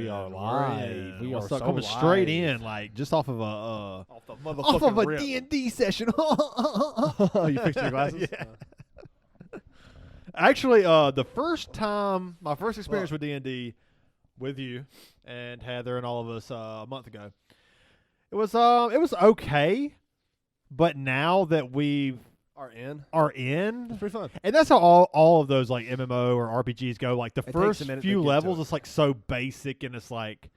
We are live. We are What's up? so Coming live. straight in, like just off of a Off the motherfucking off of a rip. D&D session. You fixed your glasses? Yeah. Actually, the first time, my first experience with D&D with you and Heather and all of us a month ago, it was okay, but now that we Are in. it's Pretty fun. and that's how all of those like MMO or RPGs go. Like the It first takes a minute to few get to levels, it. it's like so basic, and it's like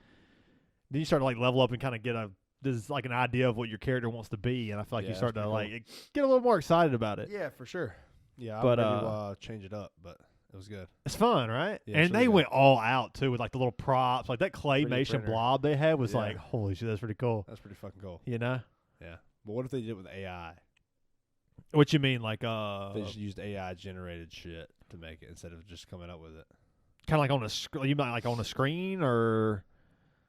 then you start to like level up and kind of get there's like an idea of what your character wants to be, and I feel like Yeah, you start that's to pretty like get a little more excited about it. Yeah, for sure. Yeah, But, I would maybe change it up, but it was good. It's fun, right? Yeah, and it's they really good. went all out too with like the little props, like that 3D claymation printer. blob they had was Yeah. like, holy shit, that's pretty cool. That's pretty fucking cool. You know? Yeah. But what if they did it with AI? What you mean, like They just used AI generated shit to make it instead of just coming up with it. kind of like on a you mean like on a screen or?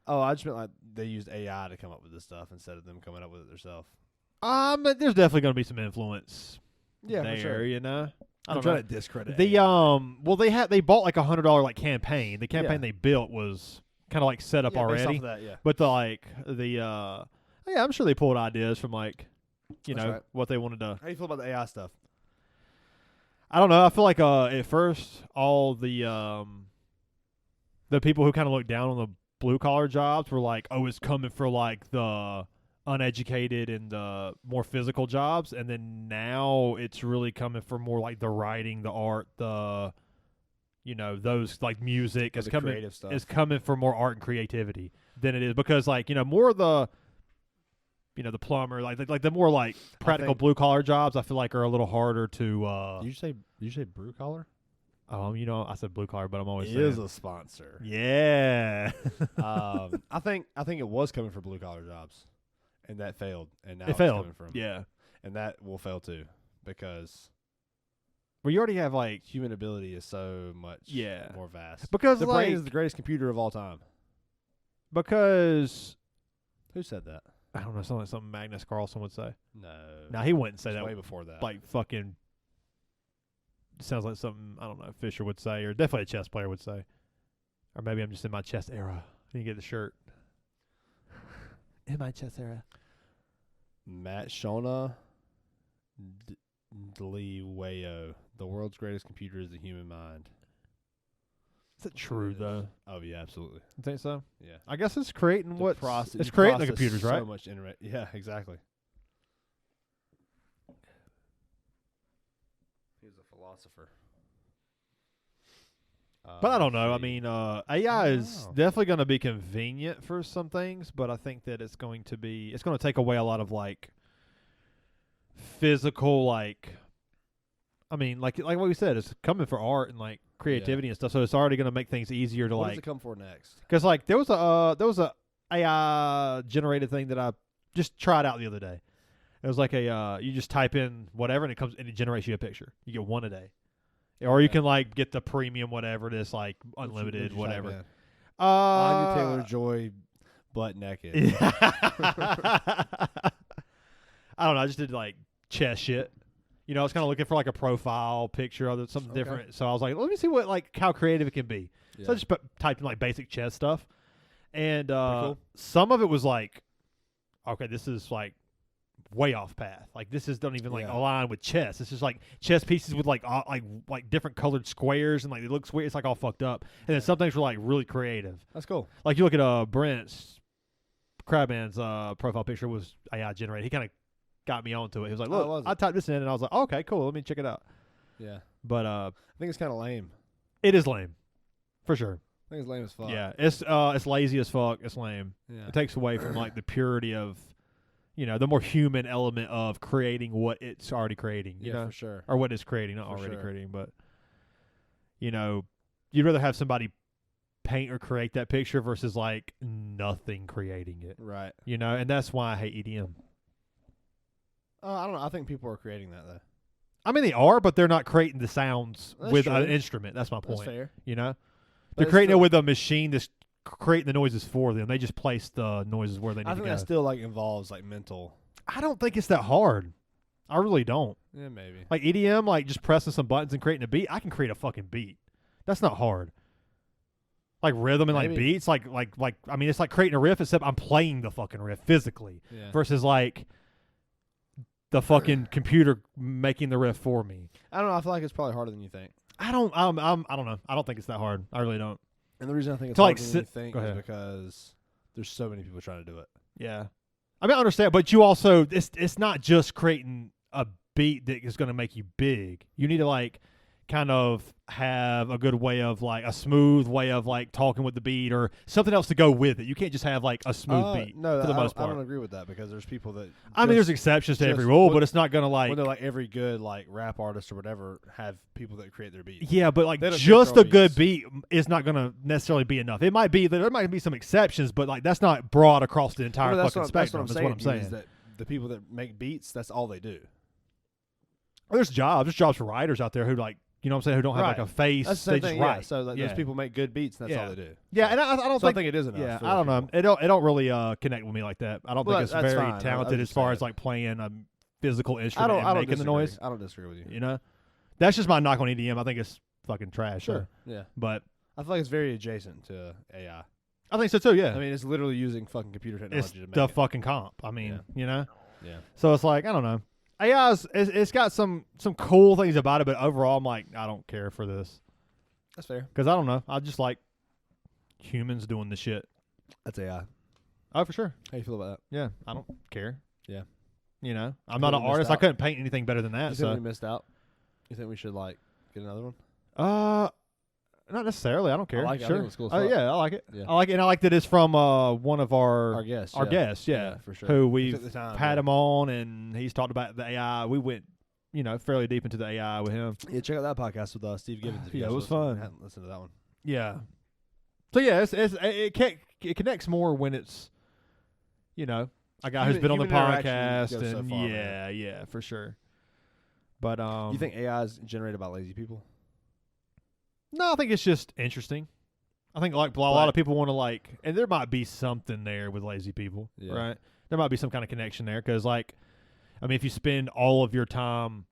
Oh, I just meant like they used AI to come up with this stuff instead of them coming up with it themselves. But there's definitely going to be some influence. Yeah, there, for sure. you know. I I'm don't trying know. to discredit The AI. well they bought like $100 like campaign. The campaign Yeah. they built was kind of like set up Yeah, based already. off of that, yeah. But yeah, I'm sure they pulled ideas from like you That's know right. what they wanted to. How do you feel about the AI stuff? I don't know. I feel like at first all the people who kind of looked down on the blue collar jobs were like, oh, it's coming for like the uneducated and the more physical jobs, and then now it's really coming for more like the writing, the art, the those like music is the coming. creative stuff. Is coming for more art and creativity than it is because like more of the the plumber like the more like practical think- blue collar jobs I feel like are a little harder to Did you say brew collar? I said blue collar, but I'm always It saying is a sponsor. yeah. I think it was coming for blue collar jobs, and that failed, and now It it's failed. coming from Yeah. and that will fail too, because Well, you already have like human ability is so much Yeah. more vast. because The like brain is the greatest computer of all time. because Who said that? I don't know something Magnus Carlsen would say. No, Now he wouldn't say it's that. way before that. Like fucking sounds like something I don't know Fisher would say, or definitely a chess player would say, or maybe I'm just in my chess era. You get the shirt. In my chess era. Matt Shona Dliwayo. The world's greatest computer is the human mind. Is that true though? Oh yeah, absolutely. You think so? Yeah. I guess it's creating The what process- it's you creating the process computers, right? So much internet. Yeah, exactly. He's a philosopher. But I don't let's know. I see. mean, AI is know. definitely going to be convenient for some things, but I think that it's going to take away a lot of like physical, like, I mean, like what we said, it's coming for art and like creativity and stuff. So it's already going to make things easier to What does like, it come for next? because like there was a AI generated thing that I just tried out the other day. It was like you just type in whatever and it generates you a picture. You get one a day. Or you Okay. can like get the premium whatever it is, like unlimited What'd you type whatever. in? Anya Taylor-Joy butt naked. I don't know. I just did like chess shit. I was kind of looking for like a profile picture of something Okay. different. So I was like, let me see how creative it can be. Yeah. So I just typed in like basic chess stuff, and cool. some of it was like, okay, this is like way off path. Like this don't even like Yeah. align with chess. It's just like chess pieces with like different colored squares and like it looks weird. It's like all fucked up. And then some things were like really creative. That's cool. Like you look at Brent's Crabman's profile picture was AI generated. He kind of got me onto it. He was like, Oh, look, was I it? typed this in and I was like, okay, cool. Let me check it out. Yeah. But I think it's kind of lame. it is lame, for sure. I think it's lame as fuck. Yeah, it's lazy as fuck. It's lame. Yeah. It takes away from like the purity of, the more human element of creating what it's already creating. You know, for sure. or what it's creating, not For already sure. creating, but you'd rather have somebody paint or create that picture versus like nothing creating it. Right. And that's why I hate EDM. I don't know. I think people are creating that though. I mean, they are, but they're not creating the sounds That's with true. an instrument. That's my That's point. fair. They're But it's creating it still- with a machine that's creating the noises for them. They just place the noises where they need I to think go. that still like involves like mental. I don't think it's that hard. I really don't. Yeah, maybe. Like EDM, like just pressing some buttons and creating a beat. I can create a fucking beat. That's not hard. like rhythm and like Maybe. beats. Like I mean, it's like creating a riff, except I'm playing the fucking riff physically Yeah. versus like the fucking computer making the riff for me. I don't know. I feel like it's probably harder than you think. I don't know. I don't think it's that hard. I really don't. And the reason I think it's To, like, harder than you sit- think go is ahead. because there's so many people trying to do it. Yeah. I mean, I understand, but you also it's not just creating a beat that is going to make you big. You need to like kind of have a good way of like a smooth way of like talking with the beat or something else to go with it. You can't just have like a smooth beat No, for the most I part. don't agree with that because there's people that. I mean, there's exceptions to every rule, but it's not going to like. When they're like every good like rap artist or whatever have people that create their beats. Yeah, but like They don't just get a good beats. beat is not going to necessarily be enough. It might be that there might be some exceptions, but like that's not broad across the entire Well, fucking spectrum. That's what I'm saying. Is that the people that make beats, that's all they do. There's jobs for writers out there who like, you know what I'm saying, who don't have like Right. a face. That's the They same just thing. write. Yeah. So like, those people make good beats, and that's Yeah. all they do. Yeah, and I don't So I think think it is enough. yeah, for I don't those know. people. It don't really connect with me like that. I don't Well, think it's that's very fine. talented I as far as understand. like playing a physical I instrument don't and making the disagree. noise. I don't disagree with you. You know, that's just my knock on EDM. I think it's fucking trash. Sure. Yeah. But I feel like it's very adjacent to AI. I think so too. Yeah, I mean, it's literally using fucking computer technology it's to make the it. fucking comp. I mean, you know. Yeah. So it's like I don't know. AI's it's got some cool things about it, but overall, I'm like I don't care for this That's fair. because I don't know. I just like humans doing the shit. That's AI. Oh, for sure. How you feel about that? Yeah, I don't care. Yeah. You know, I'm Think not we an missed artist. I out? couldn't paint anything better than You that. think we So, missed out? You think we should like get another one? not necessarily. I don't care. I like it. I Sure. think it's cool as Oh fuck. yeah, I like it. Yeah. I like it, and I like that it's from one of Our guests. our guests. Yeah, Yeah, for sure. Who We we've took the time, had yeah. him on, and he's talked about the AI. We went, fairly deep into the AI with him. Yeah, check out that podcast with Steve Gibbons. If you Yeah, guys it was listen- fun. hadn't listened to that one. Yeah. So yeah, it connects more when it's, a guy who's been on the Human interaction podcast, goes so and far, man. yeah, for sure. But You think AI is generated by lazy people? No, I think it's just interesting. I think like a lot of people want to like, and there might be something there with lazy people, Yeah. right? There might be some kind of connection there because, like, I mean, if you spend all of your time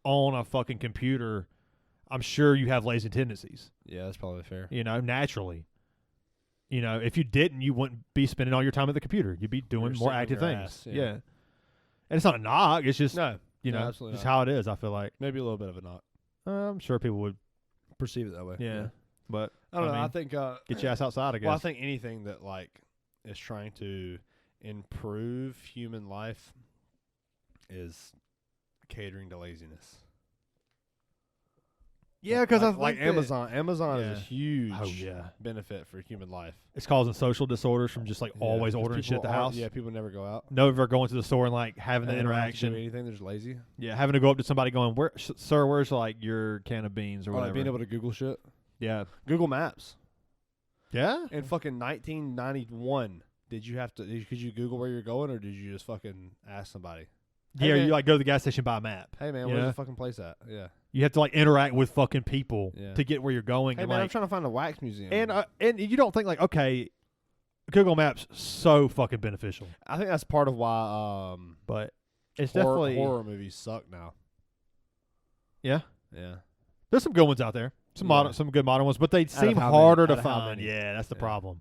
on a fucking computer, I'm sure you have lazy tendencies. Yeah, that's probably fair. Naturally. If you didn't, you wouldn't be spending all your time at the computer. You'd be doing You're more sitting on active your things. ass, Yeah. yeah. And it's not a knock. It's just No, you no, know, absolutely just not. how it is. I feel like Maybe a little bit of a knock. I'm sure people would. Perceive it that way. Yeah. But I don't know. I mean, think get your ass outside. I guess. well, I think anything that like is trying to improve human life is catering to laziness. yeah, because like Amazon. Amazon is a Yeah. huge Oh yeah. benefit for human life. It's causing social disorders from just like Yeah, always 'cause ordering shit at people the aren't- house. Yeah, people never go out. Never going to the store and like having the And they don't have to interaction. do anything. They're just lazy. Yeah, having to go up to somebody going, "Where, sir? Where's like your can of beans or Or whatever?" like being able to Google shit. yeah. Google Maps. Yeah. In fucking 1991, could you Google where you're going, or did you just fucking ask somebody? Hey, Yeah. man. You like go to the gas station, buy a map. Hey man, Yeah. where's the fucking place at? Yeah. You have to like interact with fucking people Yeah. to get where you're going. Hey and man, I'm like, trying to find a wax museum. and you don't think like, okay, Google Maps so fucking beneficial, I think that's part of why but it's definitely horror movies suck now. yeah. Yeah. There's some good ones out there, some Yeah. some good modern ones, but they seem how many- harder to out of how find. many? Yeah, that's the Yeah. problem.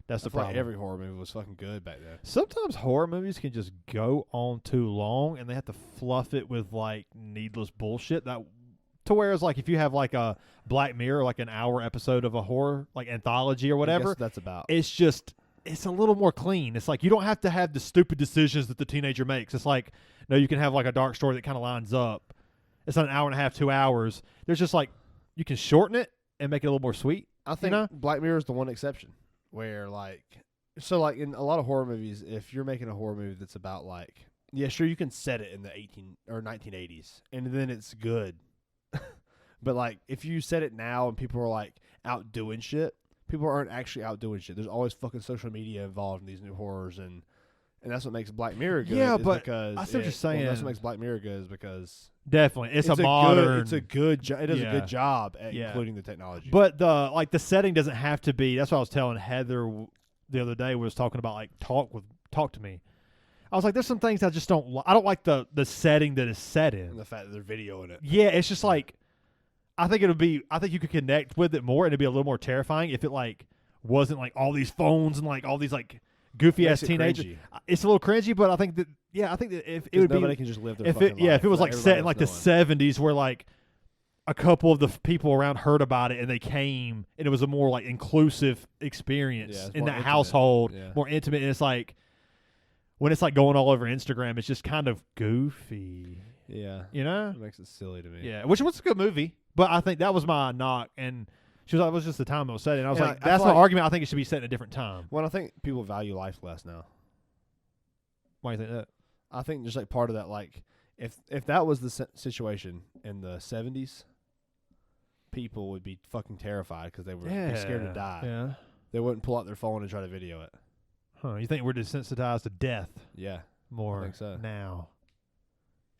That's the I feel like problem. every horror movie was fucking good back then. Sometimes horror movies can just go on too long, and they have to fluff it with like needless bullshit. That to whereas like if you have like a Black Mirror, like an hour episode of a horror like anthology or I whatever, guess that's about. it's a little more clean. It's like you don't have to have the stupid decisions that the teenager makes. It's like no, you can have like a dark story that kind of lines up. It's not an hour and a half, 2 hours. There's just like you can shorten it and make it a little more sweet. I think know? Black Mirror is the one exception where like in a lot of horror movies, if you're making a horror movie that's about like yeah, sure you can set it in the 1980s and then it's good. But like if you set it now and people are like out doing shit, people aren't actually out doing shit. There's always fucking social media involved in these new horrors and that's what makes Black Mirror good. Yeah, is but because I see what you're saying. that's what makes Black Mirror good is because Definitely, it's a good, modern. it's a good it does a Yeah. good job at Yeah. including the technology. But the setting doesn't have to be. That's what I was telling Heather the other day. We was talking about like talk to me. I was like, there's some things I just don't. I don't like the setting that is set and in. the fact that they're videoing it. Yeah, it's just like I think you could connect with it more, and it'd be a little more terrifying if it like wasn't like all these phones and like all these like goofy ass teenagers. Cringy. It's a little cringy, but I think that if it would nobody be can just live their if fucking it life if it was like without set in like everybody the 70s where like a couple of the people around heard about it and they came and it was a more like inclusive experience Yeah, it's in more that intimate. household, Yeah. more intimate, and it's like when it's like going all over Instagram, it's just kind of goofy, Yeah, you know? it makes it silly to me. Yeah, which was a good movie, but I think that was my knock, and she was like, it was just the time it was set in. I was Yeah, like, I that's feel my like- argument. I think it should be set in a different time. Well, I think people value life less now. Why do you think that? I think just like part of that, like if that was the situation in the 70s, people would be fucking terrified because they would be scared to die. Yeah. They wouldn't pull out their phone and try to video it. Huh? You think we're desensitized to death Yeah, more I think so. now?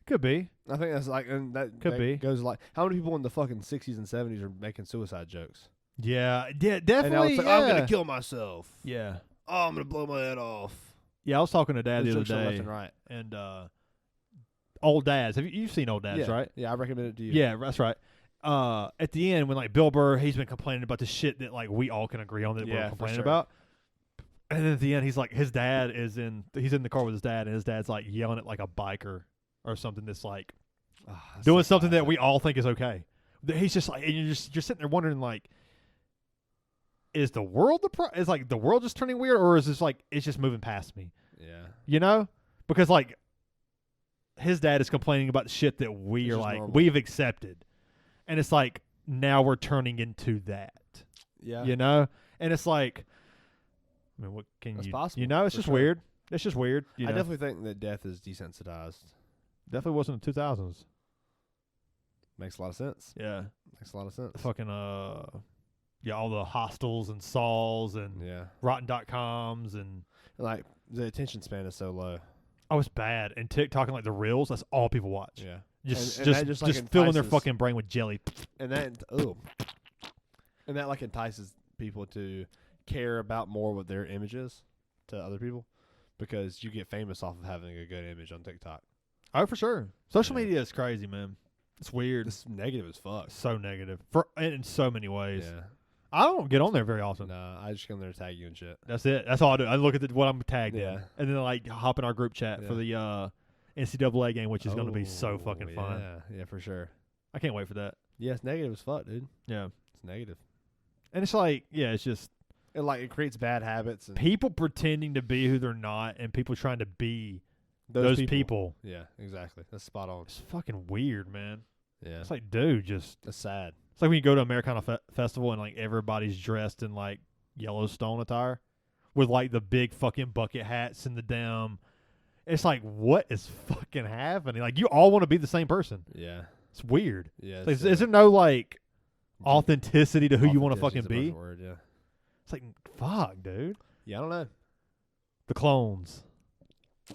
Could be. I think that's like, and Could that be. goes like, how many people in the fucking 60s and 70s are making suicide jokes? Yeah. And now Definitely. it's like, yeah. I'm gonna kill myself. Yeah. Oh, I'm gonna blow my head off. Yeah. I was talking to Dad There's the jokes other on day, left and right. and Old Dads. You've seen Old Dads, Yeah. right? Yeah, I recommend it to you. Yeah, that's right. At the end, when like Bill Burr, he's been complaining about the shit that like we all can agree on that Yeah, we're for complaining sure. about. And then at the end, he's like, he's in the car with his dad, and his dad's like yelling at like a biker or something that's like That's doing so something that classic. we all think is okay. He's just like, and you're sitting there wondering like, is the world is like the world just turning weird, or is this like it's just moving past me? Yeah. You know, because like his dad is complaining about the shit that It's we are just like normal. we've accepted, and it's like now we're turning into that. Yeah. You know, and it's like, I mean, what can That's you? possible, You know, it's for just sure. weird. It's just weird. You I know? definitely think that death is desensitized. Definitely wasn't in the 2000s. Makes a lot of sense. Yeah, Makes a lot of sense. fucking yeah, all the hostels and Sauls and Yeah. Rotten.coms and Like the attention span is so low. oh, it's bad. And TikTok and like the reels, that's all people watch. Yeah. Just And just that just, like, filling their entices- fucking brain with jelly. And that and that like entices people to care about more what their image is to other people because you get famous off of having a good image on TikTok. Oh, for sure. Social Yeah. media is crazy, man. It's weird. It's negative as fuck. So negative for in so many ways. Yeah. I don't get on there very often. Nah, I just come there to tag you and shit. That's it. That's all I do. I look at what I'm tagged in, Yeah. and then like hop in our group chat for the NCAA game, which is going to be so fucking fun. Yeah, for sure. I can't wait for that. Yeah, it's negative as fuck, dude. Yeah, It's negative. and it's like it's just It creates bad habits and people pretending to be who they're not, and people trying to be those people. Yeah, exactly. That's spot on. It's fucking weird, man. Yeah. It's like, dude, just It's sad. it's like when you go to Americana Festival and like everybody's dressed in like Yellowstone attire with like the big fucking bucket hats and the damn. It's like, what is fucking happening? Like, you all want to be the same person. Yeah. It's weird. Yeah. It's like, is there no like authenticity to who you want to Authentication fucking is a be? perfect word, yeah. It's like, fuck, dude. Yeah, I don't know. The clones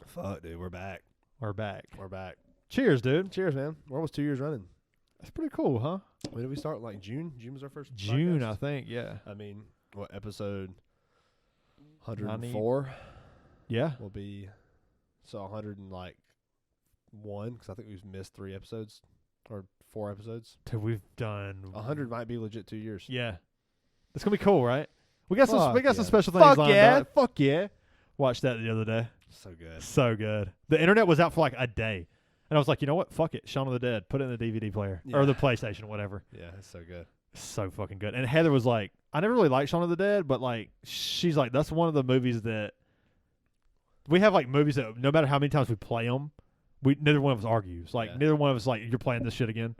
Fuck, dude. We're back. are back. We're back. Cheers, dude. Cheers, man. We're almost 2 years running. That's pretty cool, huh? When did we start? Like June? June was our first June, podcast? I think. Yeah. I mean, what episode 104 Yeah. will be so 101 because I think we've missed 3 episodes or 4 episodes. Dude, we've done 100 might be legit 2 years. Yeah. It's gonna be cool, right? We got some Fuck some yeah. special things Fuck lined yeah. up. Fuck yeah. Watched that the other day. So good. So good. The internet was out for like a day. And I was like, you know what? Fuck it. Shaun of the Dead. Put it in the DVD player. Or Yeah. the PlayStation, whatever. Yeah, it's so good. So fucking good. And Heather was like, I never really liked Shaun of the Dead, but like she's like, that's one of the movies that we have like movies that no matter how many times we play them, neither one of us argues. Like Yeah. neither one of us like, you're playing this shit again.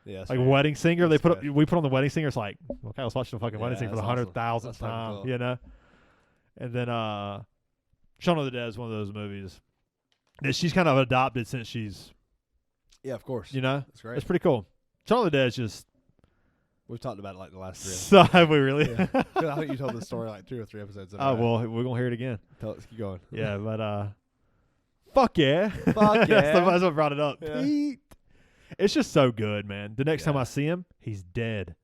Yeah, Like Wedding Singer, That's we put on the Wedding Singer. It's like, okay, let's watch the fucking Wedding Yeah, Singer for the that's awesome. 100,000th That's fucking time, cool. you know. And then Shaun of the Dead is one of those movies that she's kind of adopted since she's, Yeah, of course. you know, It's great. it's pretty cool. Shaun of the Dead is just. We've talked about it like the last 3 So have we really? Yeah. I think you told the story like 2 or 3 episodes. in a Oh row. well, we're gonna hear it again. Keep going. Yeah, but fuck yeah, Fuck that's yeah. what brought it up. Yeah. Pete. It's just so good, man. The next time Yeah. I see him, he's dead,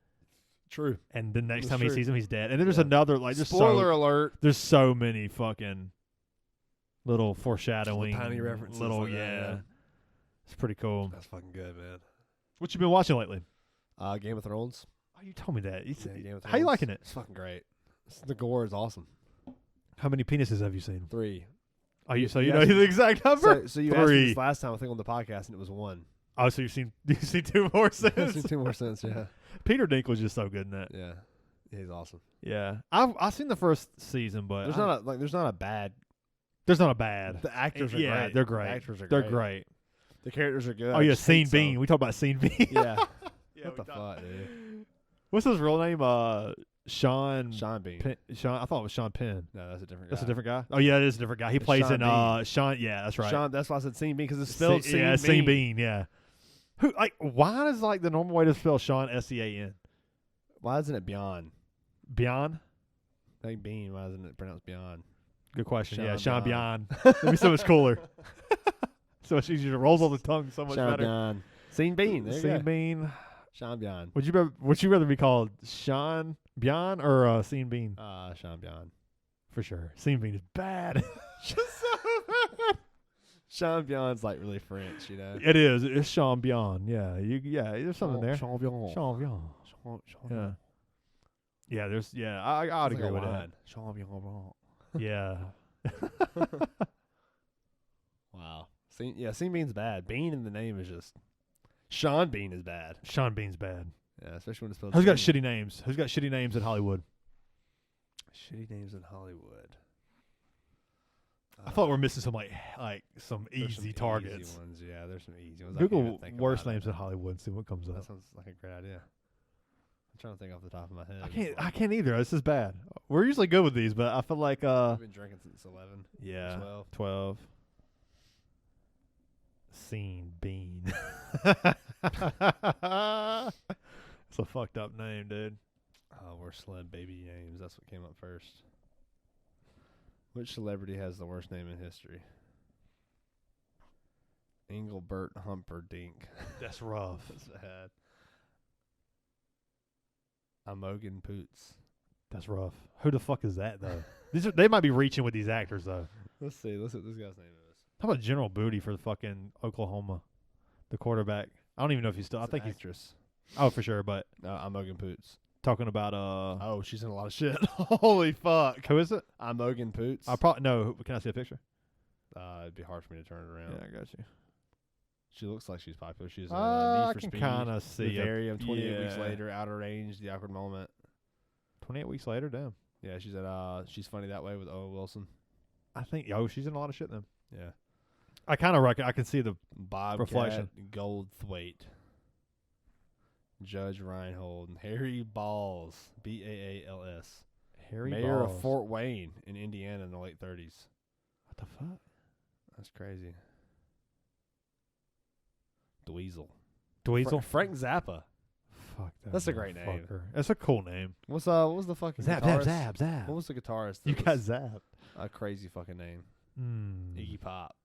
True. and the next That's time he true. sees him, he's dead. And then there's Yeah. another like there's Spoiler alert. there's so many fucking little foreshadowing, tiny references little like that, yeah. It's pretty cool. That's fucking good, man. What you been watching lately? Game of Thrones. Oh, you told me that. Yeah, Game of How you Thrones. liking it? It's fucking great. The gore is awesome. How many penises have you seen? 3. Oh, you you know asked the exact number? So you asked me 3. this last time, I think, on the podcast, and it was 1. Oh, so you've seen 2 more I've since? seen 2 more since, yeah. Peter Dinklage's just so good in that. Yeah. He's awesome. Yeah, I've seen the first season, but There's not a bad. there's not a bad. The actors are Yeah, great. they're great. The actors are They're great. great. The characters are good. Oh I yeah, just hate Scene Bean. some. We talk about Scene Bean. Yeah. Yeah, What the fuck, dude? What's his real name? Sean. Sean Bean. Sean. I thought it was Sean Penn. No, that's a different guy. That's a different guy. Oh yeah, it is a different guy. He It's plays Sean in Bean. Sean. Yeah, that's right. Sean. That's why I said Scene Bean because it's spelled Scene yeah, Bean. Scene Bean. Yeah. Who why is the normal way to spell Sean SEAN? Why isn't it Beyond? Beyond? I think Bean. Why isn't it pronounced Beyond? Good question. Sean Yeah, Sean Beyond. Beyond. That'd be so much cooler. So much easier. It rolls on the tongue so much Sean better. Beyond. Scene Bean. There you Scene go. Bean. Sean Beyond. Would you rather be called Sean Beyond or Scene Bean? Sean Beyond. For sure. Scene Bean is bad. Sean Beyond's like really French, you know. It is. It's Sean Beyond. Yeah. There's something there. Sean Beyond. Sean Beyond. Sean Yeah. Yeah. There's. Yeah. I'd agree with that. Sean Beyond. Yeah. Wow. Scene Bean's bad. Bean in the name is just. Sean Bean is bad. Sean Bean's bad. Yeah, especially when it's spelled. Who's got Scene. shitty names? Who's got shitty names in Hollywood? Shitty names in Hollywood? I thought we're missing some some There's some easy targets. Easy ones. Yeah, there's some easy ones. I can't Google even think worst about it. names in Hollywood and see what comes That up. sounds like a great idea. I'm trying to think off the top of my head. I can't either. This is bad. We're usually good with these, but I feel like I've been drinking since 11. yeah, 12. Scene Bean. It's a fucked up name, dude. Oh, we're celeb baby names. That's what came up first. Which celebrity has the worst name in history? Engelbert Humperdinck. That's rough. That's bad. Imogen Poots. That's rough. Who the fuck is that though? They might be reaching with these actors though. Let's see. Let's see what this guy's name is. How about General Booty for the fucking Oklahoma, the quarterback? I don't even know if he's still. I It's think an he's. actress. Oh, for sure. But Imogen Poots. talking about Oh, she's in a lot of shit. Holy fuck. who is it? Imogen Poots. I probably no. Can I see a picture? It'd be hard for me to turn it around. Yeah, I got you. She looks like she's popular. She's in I Need for can Speed. kind of see it. Vivarium, 28 weeks Yeah. later, Outer Range, The Awkward Moment. 28 weeks later, damn. Yeah, she's at She's Funny That Way with Owen Wilson. I think she's in a lot of shit then. Yeah. I kind of reckon I can see the Bobcat Reflection. Goldthwait. Judge Reinhold and Harry Balls, Balls. Harry Mayor Balls. of Fort Wayne in Indiana in the late 30s. What the fuck? That's crazy. Dweezil. Dweezil. Frank Zappa. Fuck that. That's a great name. motherfucker. That's a cool name. What was the fucking Zap, guitarist? zap, zap, zap. What was the guitarist? You that got was zapped. a crazy fucking name. Iggy Pop.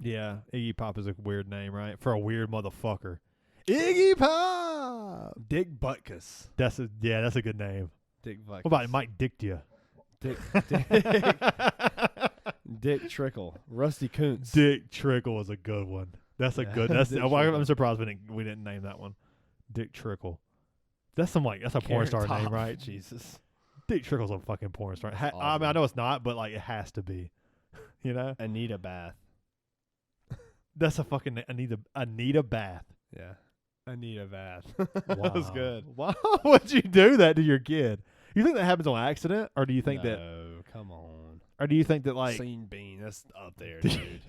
Yeah, Iggy Pop is a weird name, right? For a weird motherfucker. Iggy Pop. Dick Butkus. That's a good name. Dick Butkus. What about Mike Dictia? Dick Dick Trickle. Rusty Kuntz. Dick Trickle is a good one. That's a Yeah, good. That's Dick I'm Trickle. surprised we didn't name that one. Dick Trickle. That's a porn Carrot star Top. name, right? Jesus. Dick Trickle's a fucking porn star. I mean, awesome. I know it's not, but like it has to be. You know, Anita Bath. that's a fucking Anita Bath. Yeah. Anita Bath. Wow. That was good. Why would you do that to your kid? You think that happens on accident, or do you think that, No, come on. or do you think that like Scene Bean. That's up there, dude.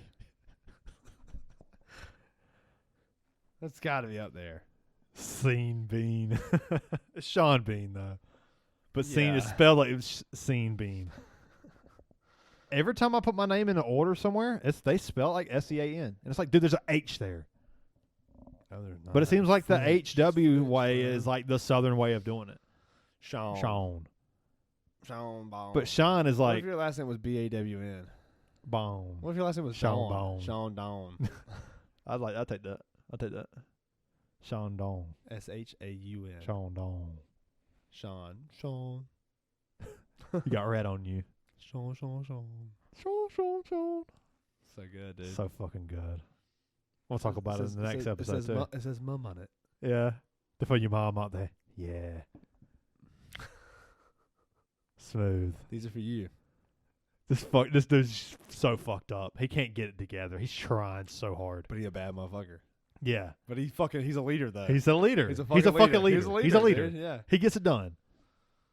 That's got to be up there. Scene Bean, it's Sean Bean though, but Scene is Yeah. spelled like Scene Bean. Every time I put my name in an order somewhere, they spell it like SEAN, and it's like, dude, there's an H there. No, there's not. But it seems like the French, HW French, way man. is like the Southern way of doing it. Sean. Sean, Bone. but Sean is What like if your last name was BAWN? Bone. What if your last name was Sean Dawn? Bone. Sean Dawn. I'll take that. Sean Dawn. SHAUN. Sean Dawn. Sean. You got red on you. Sean. Sean. So good, dude. So fucking good. We'll talk about it in the next episode it says too. It says mum on it. Yeah. For your mom out there. Yeah. Smooth. These are for you. This dude's so fucked up. He can't get it together. He's trying so hard. But he's a bad motherfucker. Yeah. But he's a leader though. He's a leader. He's a fucking leader. He's a leader. Dude. Yeah. He gets it done.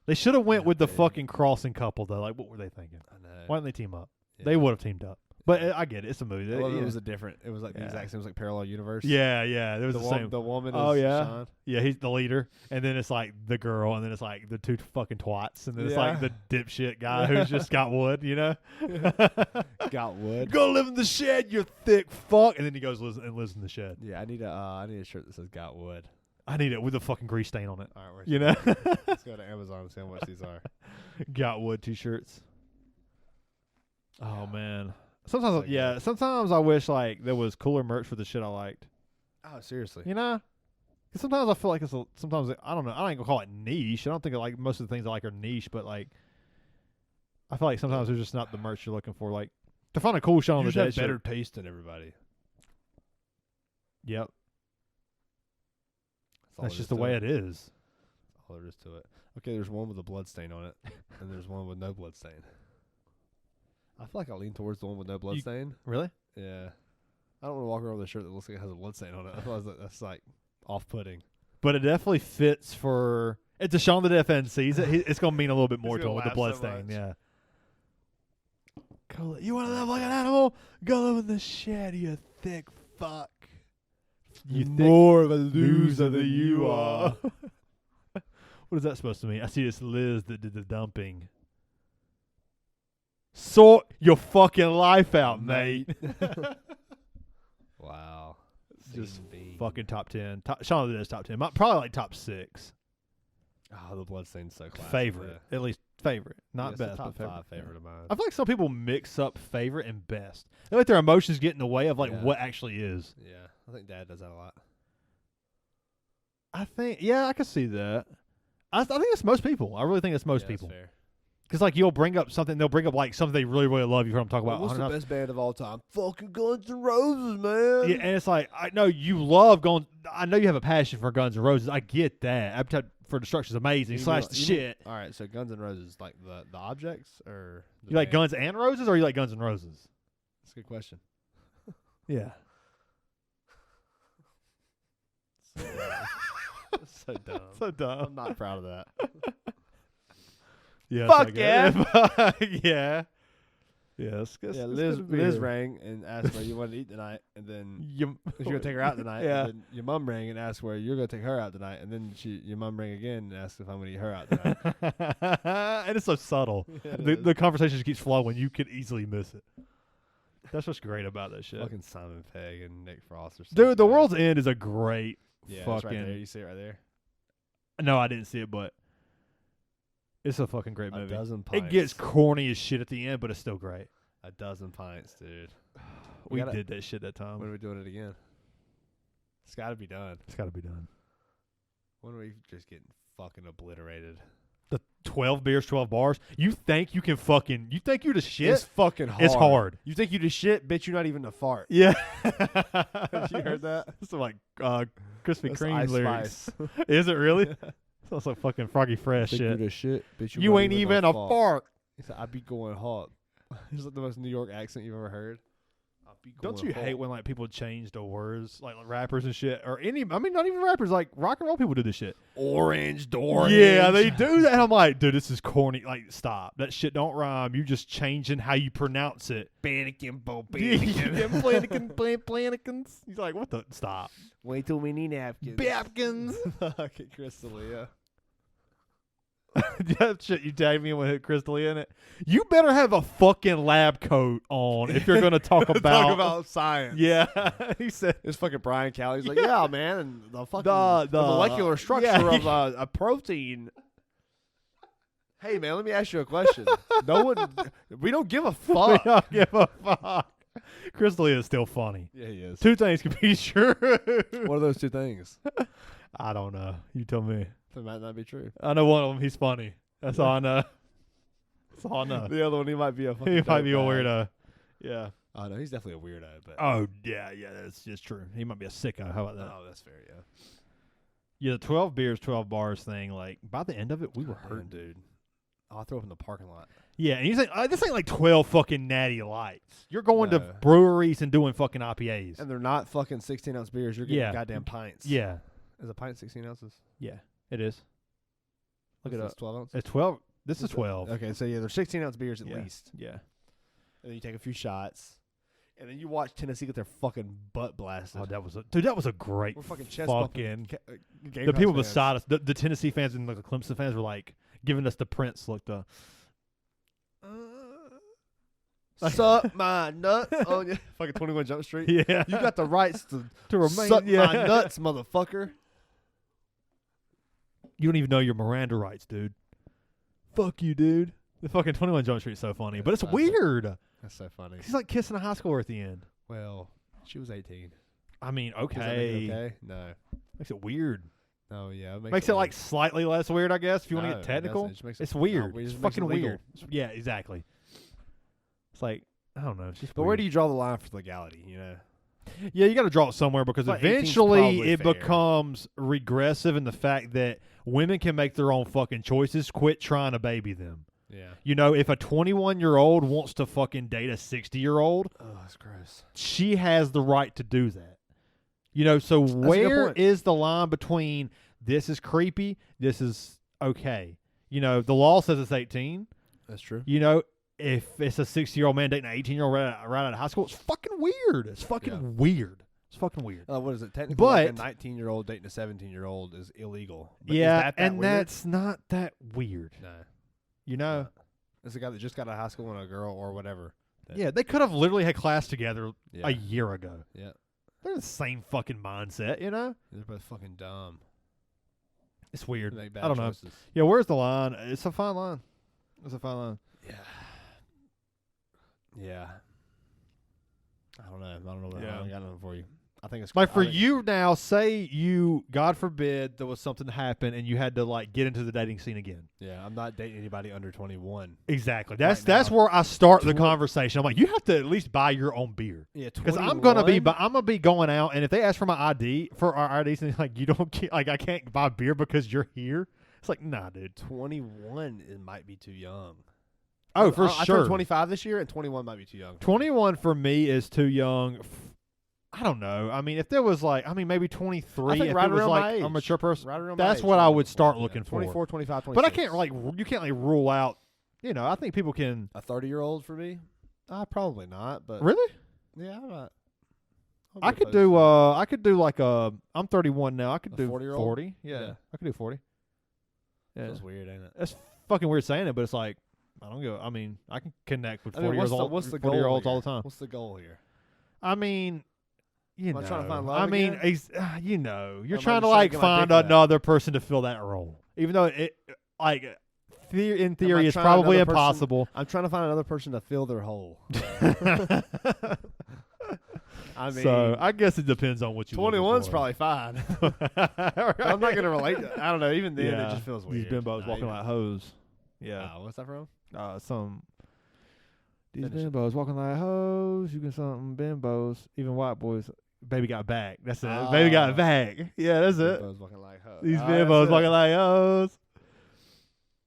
They should have went with the dude. fucking crossing couple though. Like, what were they thinking? I know. Why didn't they team up? Yeah. They would have teamed up. But I get it. It's a movie. Well, Yeah. it was it was like the exact same. It was like parallel universe. Yeah. There was the same. The woman Oh, is yeah? Shawn. Yeah, he's the leader, and then it's like the girl, and then it's like the two fucking twats, and then it's like the dipshit guy who's just got wood, you know? Got wood. Go live in the shed, you thick fuck, and then he goes and lives in the shed. Yeah, I need a shirt that says "Got wood." I need it with a fucking grease stain on it. All right, where's You know? let's go to Amazon and see how much these are. Got wood t-shirts. Oh Yeah. man. Sometimes, So yeah. good. Sometimes I wish like there was cooler merch for the shit I liked. Oh, seriously. You know? 'Cause sometimes I feel like sometimes I don't know. I ain't gonna call it niche. I don't think like most of the things I like are niche, but like I feel like sometimes there's just not the merch you're looking for. Like to find a cool Shawn You on the just Dead have better shirt. taste than everybody. Yep, All that's there just is the to way it. it is. That's all there is to it. Okay, there's one with a blood stain on it, and there's one with no blood stain. I feel like I lean towards the one with no blood stain. Really? Yeah. I don't want to walk around with a shirt that looks like it has a blood stain on it. I feel like that's like off-putting. But it definitely fits for. It's a Shaun the Dead fan sees it. It's gonna mean a little bit more He's to him gonna with the laugh blood so stain. much. Yeah. You want to live like an animal? Go live in the shed, you thick fuck. You more of a loser than you are. What is that supposed to mean? I see it's Liz that did the dumping. Sort your fucking life out, mate. Wow. Just Scene fucking top 10. Shaun of the Dead's top 10. Probably like top 6. Oh, the bloodstain's so classic. Favorite. At least favorite. Not It's the best, top but 5 favorite. favorite of mine. I feel like some people mix up favorite and best. They let their emotions get in the way of like Yeah. what actually is. Yeah, I think Dad does that a lot. I think, yeah, I can see that. I think it's most people. I really think it's most Yeah, people. that's fair. Because like you'll bring up something, they'll bring up like something they really, really love. You've heard them talk about. What's the 100 best band of all time? Fucking Guns N' Roses, man. Yeah, and it's like I know you love going. I know you have a passion for Guns N' Roses. I get that. Appetite for Destruction is amazing. Slash the shit. All right, so Guns N' Roses, like the objects or the You like band? Guns and Roses, or you like Guns N' Roses? That's a good question. Yeah. So dumb. So dumb. I'm not proud of that. Yeah. Fuck it's like yeah. Yeah. Yeah. Yeah, Liz rang and asked where you wanted to eat tonight, and then You, you're gonna take her out tonight. Yeah. And then your mom rang and asked where you're gonna take her out tonight, and then your mom rang again and asked if I'm gonna eat her out tonight. and it's so subtle. Yeah, it The is. conversation just keeps flowing. You could easily miss it. That's what's great about that shit. Fucking Simon Pegg and Nick Frost or something. Dude, The World's End is a great yeah, fucking. it's right there. You see it right there. No, I didn't see it, but it's a fucking great A movie. dozen pints. It gets corny as shit at the end, but it's still great. a dozen pints, dude. We gotta- did that shit that time. When are we doing it again? It's got to be done. It's got to be done. When are we just getting fucking obliterated? The 12 beers, 12 bars. You think you can fucking? You think you're the shit? It's fucking hard. It's hard. You think you the shit? Bitch, you're not even a fart. Yeah. You heard that? It's like Krispy That's Kreme Ice lyrics. Spice. Is it really? Sounds like fucking Froggy Fresh Think you shit. the shit? Bitch, You not ain't even a fart. He said, I be going hard. He's like the most New York accent you've ever heard. I be going Don't you hard. hate when like people change the words, like rappers and shit, or any? I mean, not even rappers. Like rock and roll people do this shit. Orange door? Yeah, they do that. I'm like, dude, this is corny. Like, stop. That shit don't rhyme. You just changing how you pronounce it. Bannikin, Bo Planikins. He's like, what the? Stop. Wait till we need napkins. Bapkins. Fucking Crystalia. That shit you tagged me with Crystal in it. You better have a fucking lab coat on if you're gonna talk about Talk about science. Yeah, he said. It's fucking Brian Callie. He's like, yeah, man, and the fucking The- the molecular structure yeah. of a protein. Hey, man, let me ask you a question. No one, we don't give a We fuck. don't give a fuck. Crystal is still funny. Yeah, he is. Two things can be true. What are those two things? I don't know. You tell me. That might not be true. I know one of them. He's funny. That's all I know. That's all I know. The other one, he might be a fucking He might be a dirtbag. weirdo. Yeah. Oh, no, he's definitely a weirdo. But Oh yeah, that's just true. He might be a sicko. How about that? oh, that's fair, yeah. Yeah, the 12 beers, 12 bars thing. Like by the end of it, we were Damn, hurting. dude. I'll throw up in the parking lot. Yeah, and you think this ain't like 12 fucking natty lights. You're going to No. breweries and doing fucking IPAs. And they're not fucking 16-ounce beers. You're getting Yeah. goddamn pints. Yeah, Is a pint 16 ounces? yeah, it is. Look it It's up. 12 ounces? It's 12. This is 12. Okay, so yeah, they're 16-ounce beers at Yeah. least. Yeah. And then you take a few shots. And then you watch Tennessee get their fucking butt blasted. Oh, that was a great We're fucking chest fucking. bumping. The people beside us, the Tennessee fans and the Clemson fans were like giving us the Prince look. Suck my nut on you. Fucking 21 Jump Street. Yeah, You got the rights to remain. suck Yeah. my nuts, motherfucker. You don't even know your Miranda rights, dude. Fuck you, dude. The fucking 21 Jump Street is so funny, but it's That's weird. That's so funny. He's like kissing a high schooler at the end. Well, she was 18. I mean, Does that make it okay. okay? No. Makes it weird. No, yeah. Makes it like slightly less weird, I guess, if you want to No, get it technical. doesn't. It just makes It's it- weird. no, it It's just makes it fucking legal. weird. Yeah, exactly. It's like, I don't know. It's just But where weird. do you draw the line for legality, you know? Yeah, you got to draw it somewhere because Like 18's eventually probably it fair. becomes regressive in the fact that women can make their own fucking choices. Quit trying to baby them. Yeah. You know, if a 21-year-old wants to fucking date a 60-year-old, Oh, that's gross. she has the right to do that. You know, so a good where point. is the line between this is creepy, this is okay? You know, the law says it's 18. That's true. You know, if it's a 60-year-old man dating an 18-year-old right out of high school, it's fucking weird. It's fucking Yeah. weird. It's fucking weird. What is it? Technically, like a But- 19-year-old dating a 17-year-old is illegal. But Yeah, is that and weird? that's not that weird. No. You know? It's a guy that just got out of high school and a girl or whatever. Yeah, they could have literally had class together Yeah. a year ago. Yeah. They're the same fucking mindset, you know? They're both fucking dumb. It's weird. They make bad I don't know. choices. Yeah, where's the line? It's a fine line. It's a fine line. Yeah. Yeah. I don't know. I don't know. Yeah. I got nothing for you. I think it's Like for I think- you now, say you, God forbid, there was something to happen and you had to like get into the dating scene again. Yeah, I'm not dating anybody under 21. Exactly. Right That's now. where I start the Twen- conversation. I'm like, you have to at least buy your own beer. Yeah, Because I'm gonna be going out, and if they ask for my ID for our IDs, and like you don't get, like I can't buy beer because you're here. It's like, nah, dude. 21. It might be too young. Oh, for I sure. turned 25 this year, and 21 might be too young. 21 for me is too young. I don't know. I mean, if there was like, maybe 23. I think if right it was around like my age. a mature person, Right around my that's age, what I 24, would start yeah. looking for. 24, 25, 26. But I can't like you can't like rule out. You know, I think people can. A 30-year-old for me? Probably not, but Really? yeah, I'm not. I could do. I could do like a. I'm 31 now. I could A do 40-year-old? 40. Yeah, Yeah. I could do 40. Yeah, That's weird, ain't it? that's fucking weird saying it, but it's like I don't go. I mean, I can connect with 40 years old. What's the 40 goal year olds here? all the time. What's the goal here? I mean, you Am I know. trying to find love I mean, again? you know, you're Am I trying to just like shaking my find dick for that? another person to fill that role, even though it like in theory it's trying probably another person- impossible. I'm trying to find another person to fill their hole. I mean, So I guess it depends on what you. 21's probably fine. I'm not gonna relate. I don't know. Even then, Yeah, it just feels weird. These bimbos Nah, walking even- like hoes. Yeah. What's that from? These Finish it. bimbos walking like hoes. You can something bimbos. Even white boys. Baby got back. That's it. Baby got Ah. back. Yeah, that's it. Bimbos walking like hoes. These Ah, bimbos that's walking it. like hoes.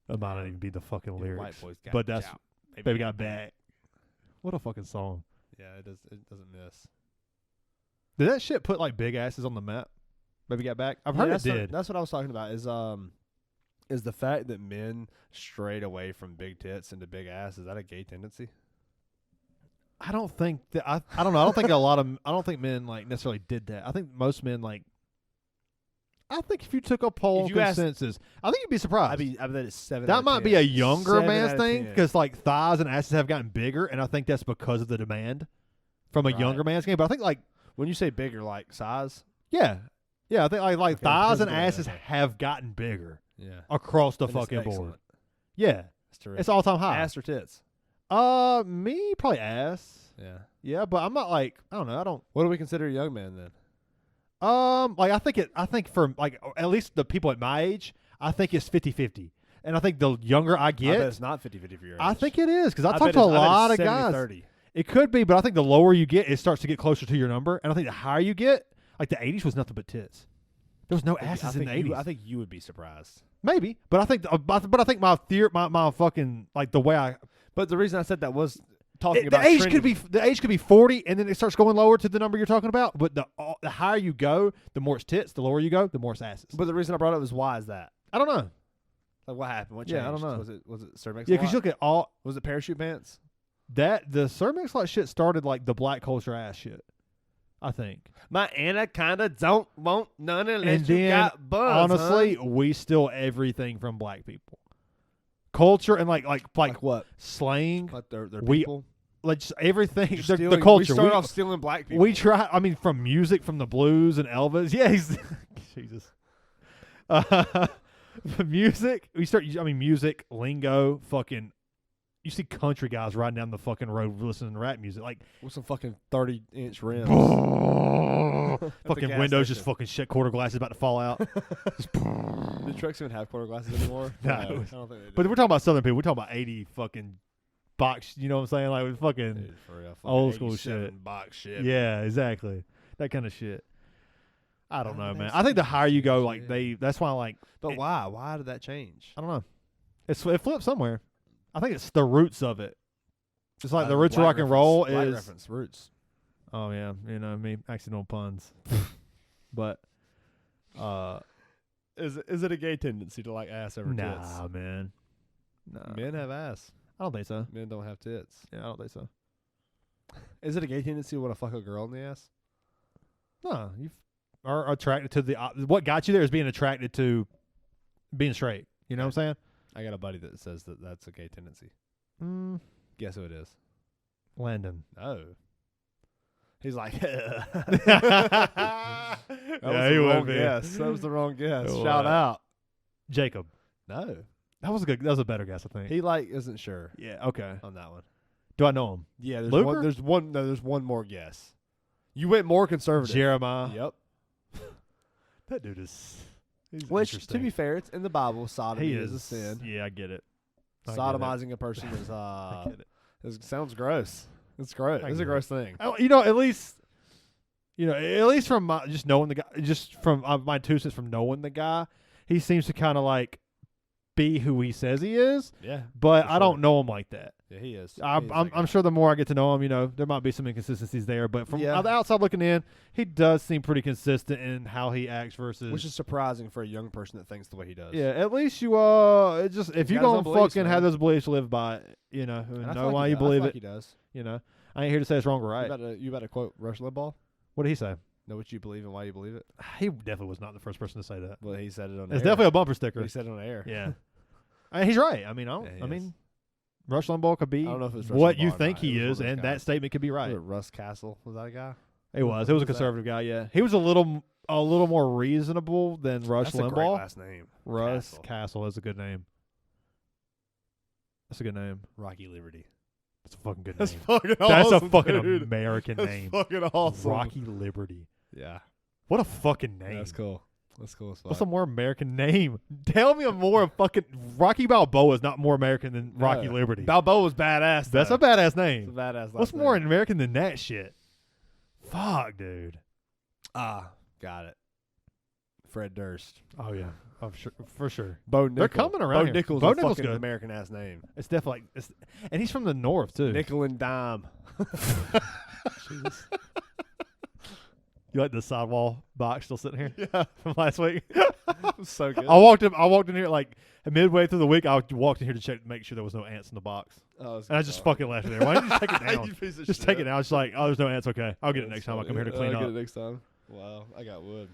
That might not even be the fucking Yeah, lyrics. White boys got but that's chow. baby got back. What a fucking song. Yeah, it does. It doesn't miss. Did that shit put like big asses on the map? Baby got back. I've Yeah, heard it that's what- did. That's what I was talking about. Is the fact that men strayed away from big tits into big ass, is that a gay tendency? I don't think that I don't know. I don't think I don't think men like necessarily did that. I think most men like I think if you took a poll If on you asked- consensus, I think you'd be surprised. I bet it's 7. out that of might 10. be a younger 7 man's out of thing 10. because like thighs and asses have gotten bigger, and I think that's because of the demand from a Right. younger man's game. But I think like When you say bigger, like size. yeah, I think like Okay, thighs because and of the asses demand. have gotten bigger Yeah. across the And it's fucking board. excellent. Yeah, It's terrific. it's all time high. Ass or tits. Me probably ass. Yeah. Yeah, but I'm not like I don't know. I don't. What do we consider a young man then? Like I think for like at least the people at my age, I think it's 50-50. And I think the younger I I bet get, it's not 50-50 for your age. I think it is because I bet talked to a it's- I bet lot of it's guys. 70-30. It could be, but I think the lower you get, it starts to get closer to your number. And I think the higher you get, like the 80s was nothing but tits. There was no asses in the 80s. I think you would be surprised. Maybe, but I think my theory, my fucking like the way I. But the reason I said that was talking The about age trending. could be 40, and then it starts going lower to the number you're talking about. But the higher you go, the more it's tits. The lower you go, the more it's asses. But the reason I brought it up was why is that? I don't know. Like what happened? What Yeah, changed? I don't know. Was it Sir Mix? Yeah, because you look at all was it parachute pants? the Sir Mix-a-Lot shit started like the black culture ass shit. I think. My anaconda don't want none unless And you then, got buzz. honestly, we steal everything from black people. Culture and like what? slang, Like their we- people. like just everything. You're The stealing- culture. We started off stealing black people. We try. I mean, from music, from the blues and Elvis. Yeah, he's Jesus. Music. We start. I mean, music, lingo, fucking. You see country guys riding down the fucking road listening to rap music, like with some fucking 30-inch rims. fucking gas windows station. just fucking shit. Quarter glasses about to fall out. Do trucks even have quarter glasses anymore? No. I don't think they do. But we're talking about Southern people. We're talking about 80 fucking box. You know what I'm saying? Like with fucking. Dude, for real, fucking old school 87 shit. box shit. Yeah, exactly. That kind of shit. I don't Oh, know, man. that's I think the higher you go, like shit. that's why, like, But it- why? Why did that change? I don't know. It flipped somewhere. I think it's the roots of it. Just like the roots of Black rock and reference. roll Black is. reference roots. Oh yeah, you know me, accidental puns. But Is it a gay tendency to like ass over tits? nah, man. Nah, Men have ass. I don't think so. Men don't have tits. Yeah, I don't think so. Is it a gay tendency to want to fuck a girl in the ass? No, you are attracted to the. What got you there is being attracted to being straight. You know what I'm saying? I got a buddy that says that that's a gay tendency. Mm, Guess who it is? Landon. Oh. He's like, Yeah, that was he the would wrong be. guess. That was the wrong guess. It Shout would. out. Jacob. No. That was a good. That was a better guess, I think. He like isn't sure Yeah. Okay. on that one. Do I know him? Yeah, Luker? there's one more guess. You went more conservative. Jeremiah. Yep. That dude is. He's Which, to interesting. be fair, it's in the Bible. Sodomy he is is a sin. Yeah, I get it. I get it. Sodomizing a person is I get it. sounds gross. It's gross. I It's a get gross thing. You know, at least from my, just knowing the guy, just from my 2 cents from knowing the guy, he seems to kind of like be who he says he is. Yeah. But For I sure. don't know him like that. Yeah, he is. I'm sure the more I get to know him, there might be some inconsistencies there. But from Yeah. the outside looking in, he does seem pretty consistent in how he acts versus. Which is surprising for a young person that thinks the way he does. yeah, at least you if He's you got his gonna own beliefs, fucking man. have those beliefs, live by it. And And I know feel like why he you does. I believe feel it. like he does. I ain't here to say it's wrong or right. You about to quote Rush Limbaugh? What did he say? Know what you believe and why you believe it? He definitely was not the first person to say that. Well, he said it on It's air. definitely a bumper sticker. He said it on air. Yeah, he's right. I mean, Yeah, he I is. mean, Rush Limbaugh could be I don't know if it's Rush what Limbaugh you or think not. he It was is, one of those and that guys. statement could be Was right. it Russ Castle? Was that a guy? It was. It was a Who was that? conservative guy. Yeah, he was a little more reasonable than Rush That's a great Limbaugh. last name. Russ Castle. Castle is a good name. That's a good name. Rocky Liberty. That's a fucking good That's name. fucking That's awesome, a fucking dude. American That's name. fucking awesome. Rocky Liberty. Yeah. What a fucking name. That's cool. That's cool as fuck. What's a more American name? Tell me a more fucking Rocky Balboa is not more American than Rocky No. Liberty. Balboa was badass. That's though. a badass It's a name. badass. What's last more name. American than that shit? Fuck, dude. Got it. Fred Durst. Oh yeah, for sure. Bo Nickel. They're coming around Bo here. Nickel's Bo a Nickel's fucking good. American ass name. It's definitely and he's from the north too. Nickel and dime. Jesus. You like the sidewall box still sitting here Yeah. from last week? So good. I walked in here like midway through the week. I walked in here to make sure there was no ants in the box, and I just fucking left it there. Why didn't you take it down? You piece of Just shit. take it down. It's like, oh, there's no ants. Okay, I'll get it That's next time I funny. come here to clean I'll up. get it next time. Wow, I got wood.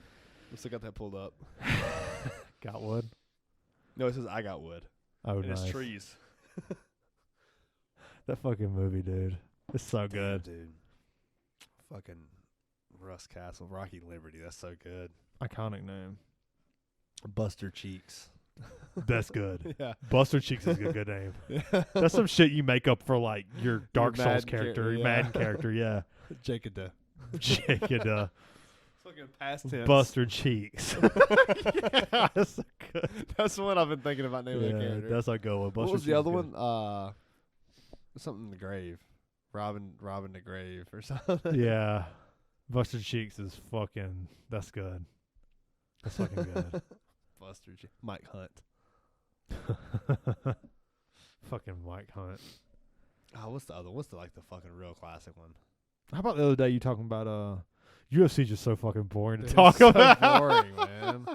I still got that pulled up. Got wood. No, it says I got wood. Oh, And nice. it's trees. That fucking movie, dude. It's so good. Dude. Fucking Russ Castle, Rocky Liberty. That's so good. Iconic name. Buster Cheeks. That's good. Yeah. Buster Cheeks is a good name. Yeah. That's some shit you make up for like your Dark Souls Madden character, your yeah. Madden character. Yeah. Jacob. Jacob, Fucking past tense. Buster Cheeks. Yeah, that's so good. That's the one I've been thinking about naming the Yeah, character. that's a good one. Buster What was Cheeks the is other good. one? Something in the grave. Robin the grave or something. Yeah. Buster Cheeks is fucking. That's good. That's fucking good. Buster J. Mike Hunt. Fucking Mike Hunt. Oh, what's the other? What's the fucking real classic one? How about the other day you talking about UFC just so fucking boring to Dude, talk it's so about. boring, man.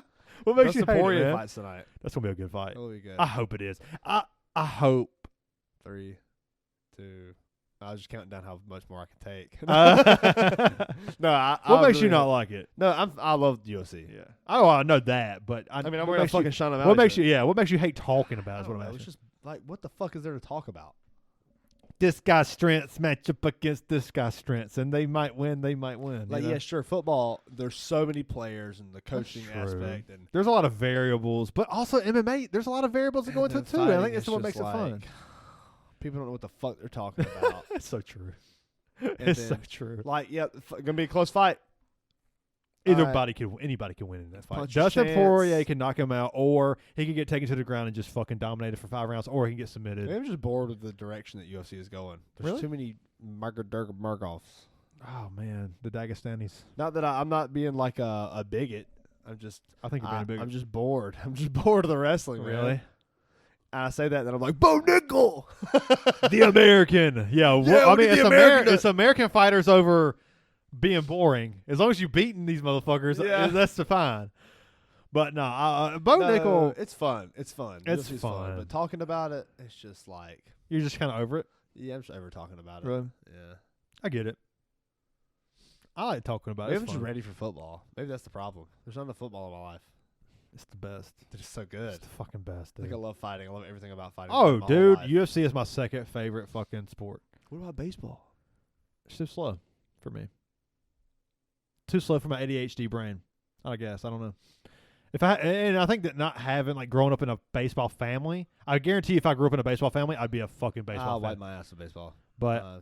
What makes What's you the hate it, Poirier man? fights tonight? That's gonna be a good fight. It'll be good. I hope it is. I hope. 3, 2. I was just counting down how much more I can take. No, What makes you not like it? No, I love UFC. Yeah. Oh, I know that, but I mean, I'm what wearing a makes you- fucking Shawn and What Bryant makes shirt. you? Yeah. What makes you hate talking about? I Is what don't I'm know. asking. It's just like, what the fuck is there to talk about? This guy's strengths match up against this guy's strengths, and they might win. They might win. Like, you know? yeah, sure, football. There's so many players and the coaching true. aspect, and There's a lot of variables, but also MMA. There's a lot of variables that go into it too. I think that's what makes it fun. People don't know what the fuck they're talking about. It's so true. And It's so then, true. like, yeah, gonna be a close fight. Anybody can win in that fight. punch your Dustin chance. Poirier can knock him out, or he can get taken to the ground and just fucking dominate it for 5 rounds, or he can get submitted. Maybe I'm just bored with the direction that UFC is going. There's Really? too many Margovs. Oh man, the Dagestanis. Not that I'm not being like a bigot. I'm just I think you're being a big. I'm just bored. I'm just bored of the wrestling. Man. really And I say that, and then I'm like, Bo Nickel. the American. Yeah, Yeah, I look mean at it's the American. It's American fighters over being boring. As long as you're beating these motherfuckers, Yeah. that's fine. But no, Bo Nickel, It's fun. It's fun. It's UFC's fun. But talking about it, it's just like, you're just kind of over it. yeah, I'm just ever talking about it. Really? Yeah. I get it. I like talking about it. Maybe It's I'm just fun. ready for football. Maybe that's the problem. There's not enough football in my life. It's the best. It's so good. It's the fucking best, Like, dude. I love fighting. I love everything about fighting. Oh, my whole dude, life. UFC is my second favorite fucking sport. What about baseball? It's too slow for me. Too slow for my ADHD brain. I guess I don't know. And I think that not having like growing up in a baseball family, I guarantee if I grew up in a baseball family, I'd be a fucking baseball I'll fan. wipe my ass with baseball. But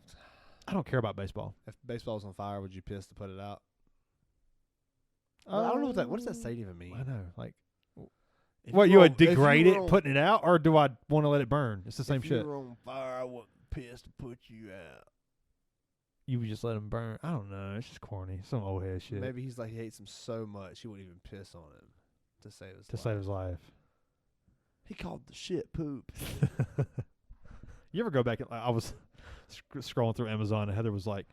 I don't care about baseball. If baseball was on fire, would you piss to put it out? I don't know what does that say to even mean? I know. Like, If what you you were would on- if you degrade were it, on- putting it out, or do I want to let it burn? It's the same if shit. you were on fire, I wouldn't piss to put you out. You would just let him burn. I don't know. It's just corny. Some old head shit Maybe he's like, he hates him so much he wouldn't even piss on him to save his to life. save his life. He called the shit poop. You ever go back and I was scrolling through Amazon and Heather was like,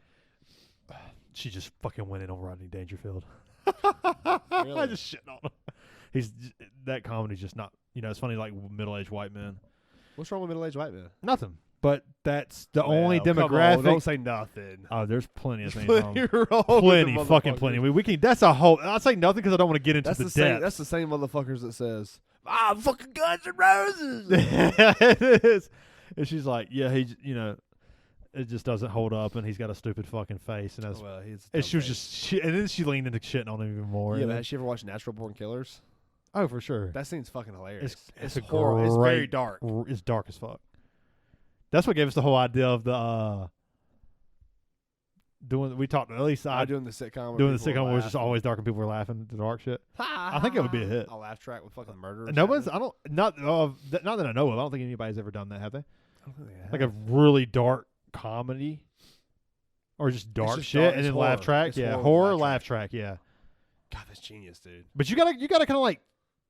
she just fucking went in on Rodney Dangerfield. I Really? just shitting on him. That comedy's just not. It's funny like middle-aged white men. What's wrong with middle-aged white men? Nothing. But that's the only Well, come on, demographic. don't say nothing. Oh, there's plenty of things. Plenty wrong. wrong with Plenty, the fucking motherfuckers. plenty. We can. That's a whole. I'll say nothing because I don't want to get into That's the the same. depths. That's the same motherfuckers that says, fucking Guns N' Roses. It is. And she's like, yeah, it just doesn't hold up, and he's got a stupid fucking face, and that's. Well, he's. And she was just, and then she leaned into shitting on him even more. Yeah, and but then- has she ever watched Natural Born Killers? oh, for sure. That scene's fucking hilarious. It's It's a horrible. It's very great- dark. It's dark as fuck. That's what gave us the whole idea of the doing. We talked at least I doing the sitcom. where doing the people sitcom where it's laugh just always dark and people were laughing at the dark shit. I think it would be a hit. A laugh track with fucking murder. No one's. I don't. Not. Not that I know of. I don't think anybody's ever done that. Have they? Like a a really dark comedy, or just dark just shit, dark- and it's then laugh horror. track. It's Yeah, horror horror laugh laugh track. Yeah. God, that's genius, dude. But you gotta kind of like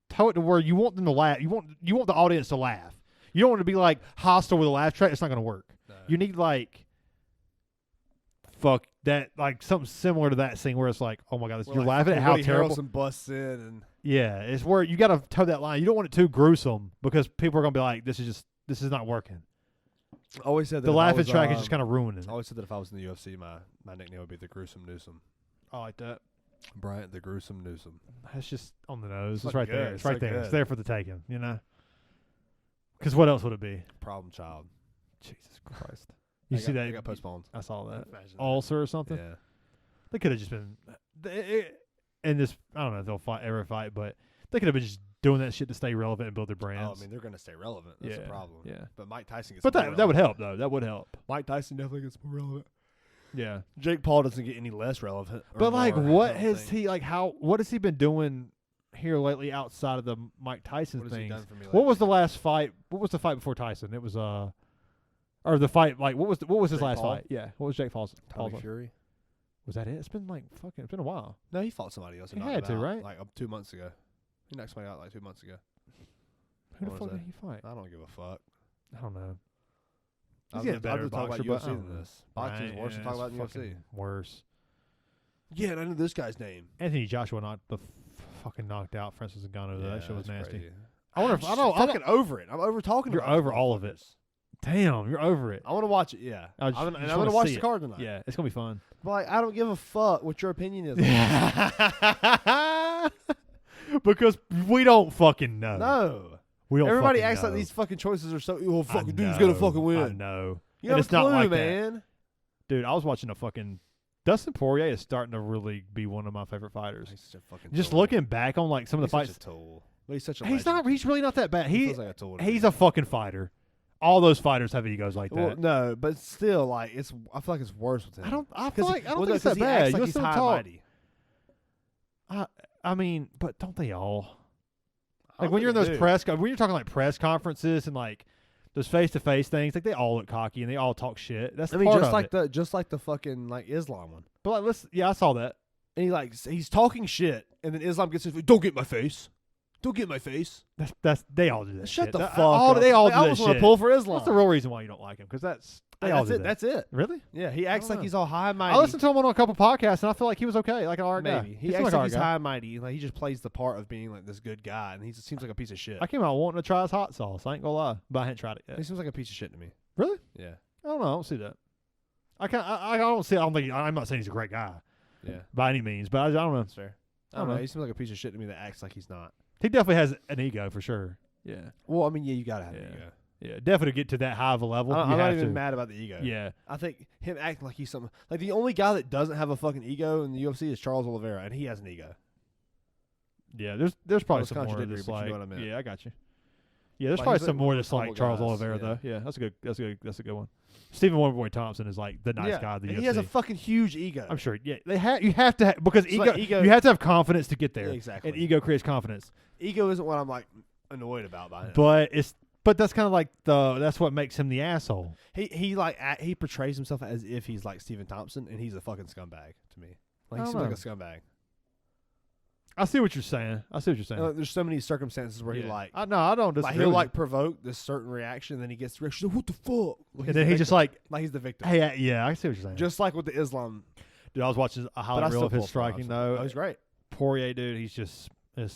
toe it to where you want them to laugh. You want the audience to laugh. You don't want to be like hostile with a laugh track. It's not gonna work. No. You need like fuck that, like something similar to that scene where it's like, oh my god, you're laughing at how Woody terrible. Harrelson busts in and Yeah, it's where you gotta toe that line. You don't want it too gruesome because people are gonna be like, this is not working. I always said that The if I laughing was, track is just kind of ruining it. I always said that if I was in the UFC, my nickname would be the Gruesome Newsom. I like that. Bryant the Gruesome Newsom. That's just on the nose. It's fucking right there. good. It's It's right so there. good. It's there for the taking. Because what else would it be? Problem child. Jesus Christ! You I see got- that? I got postponed. I saw that. Imagine that. Ulcer or something. Yeah. They could have just been. And this, I don't know if they'll ever fight, but they could have been just doing that shit to stay relevant and build their Oh, brands. I mean, they're gonna stay relevant. That's the problem. Yeah. But Mike Tyson gets. But more that would relevant. help though. That would help. Mike Tyson definitely gets more relevant. Yeah. Jake Paul doesn't get any less relevant. or But like, more, what I don't has think. he like? What has he been doing here lately outside of the Mike Tyson What has he things? done for me What was the lately? last fight? What was the fight before Tyson? It was or the fight like what was his Jake last Paul? fight? Yeah. What was Jake Paul's? Tommy Paul's Fury? Was that it? It's been it's been a while. No, he fought somebody else. He had to, right? Like 2 months ago. He knocked somebody out like 2 months ago. Who the What fuck was did he fight? I don't give a fuck. I don't know. He's getting better I'd at talk about boxer, but UFC I don't than know. this. Boxing's Right, worse than yeah, talking about it's UFC. fucking worse. Yeah, and I know this guy's name. Anthony Joshua fucking knocked out Francis Ngannou. That shit was that's nasty. crazy. I wonder if I don't. I'm fucking over it. I'm over talking. You're about over all of it. Damn, you're over it. I want to watch it. Yeah, I I'm just- gonna, you and just I'm gonna wanna watch see the it. card tonight. Yeah, it's gonna be fun. But like, I don't give a fuck what your opinion is. Because we don't fucking know. No, We don't. everybody fucking acts know. like these fucking choices are so. Oh, I fucking dude's gonna know, fucking win. I know, You And have it's a not clue, like that. man. dude. I was watching a fucking Dustin Poirier is starting to really be one of my favorite fighters. He's such a fucking Just tool. looking back on like some of He's the fights, such a tool. But he's such a. he's legend. not. He's really not that bad. He He feels like a tool. to he's me. a fucking fighter. All those fighters have egos like Well, that. no, but still, like it's. I feel like it's worse with him. I don't. I 'Cause feel he- like I don't well, think no, it's that 'cause he acts bad. like You he's listen to high him and talk. mighty. I mean, but don't they all? I Like don't when you're in think those they do. when you're talking like press conferences and like those face-to-face things, like they all look cocky and they all talk shit. That's I mean, part just of like it. the fucking like Islam one. But like, listen, yeah, I saw that. And he's talking shit, and then Islam gets his don't get in my face, don't get in my face. That's they all do that. Shut shit. the That- fuck all, up. They all Like, do I that almost want shit. to pull for Islam. That's the real reason why you don't like him, because they all that's do it. that. That's it. Really? Yeah, he acts don't like know. he's all high and mighty. I listened to him on a couple podcasts, and I feel like he was okay, like an art guy. Maybe he seemed acts like like an he's art guy. high and mighty. Like he just plays the part of being like this good guy, and he just seems like a piece of shit. I came out wanting to try his hot sauce. I ain't gonna lie, but I hadn't tried it He yet. seems like a piece of shit to me. Really? Yeah, I don't know. I don't see that. I don't see. I don't think. I'm not saying he's a great guy yeah, by any means, but I don't know. that's fair. I don't know. He seems like a piece of shit to me that acts like he's not. He definitely has an ego for sure. Yeah. Well, I mean, yeah, you gotta have Yeah. ego. Yeah. Definitely to get to that high of a level. I'm you not have even to. mad about the ego. Yeah. I think him acting like he's something like the only guy that doesn't have a fucking ego in the UFC is Charles Oliveira, and he has an ego. Yeah. There's probably It's some more contradictory, that's but you like. know what I meant. Yeah, I got you. Yeah, there's Like, probably he's some like more one of that's the like humble Charles guys, Oliveira yeah. though. Yeah, that's a good one. Stephen Wonderboy Thompson is like the nice Yeah, guy of the and UFC. he has a fucking huge ego. I'm sure. Yeah, you have to because So, like, ego- you have to have confidence to get there. Yeah, exactly. And ego creates confidence. Ego isn't what I'm like annoyed about by him. But that's kind of like that's what makes him the asshole. He portrays himself as if he's like Stephen Thompson, and he's a fucking scumbag to me. Like I he don't seems like a scumbag. I see what you're saying. There's so many circumstances where he like I don't disagree. he'll with like you. provoke this certain reaction, and then he gets reaction. What the fuck? Like, and then he just like, he's the victim. hey, yeah, I see what you're saying. Just like with the Islam. Dude, I was watching a But I highlight reel still of his pull for striking him. though. Oh, he's great. Poirier, dude, he's just and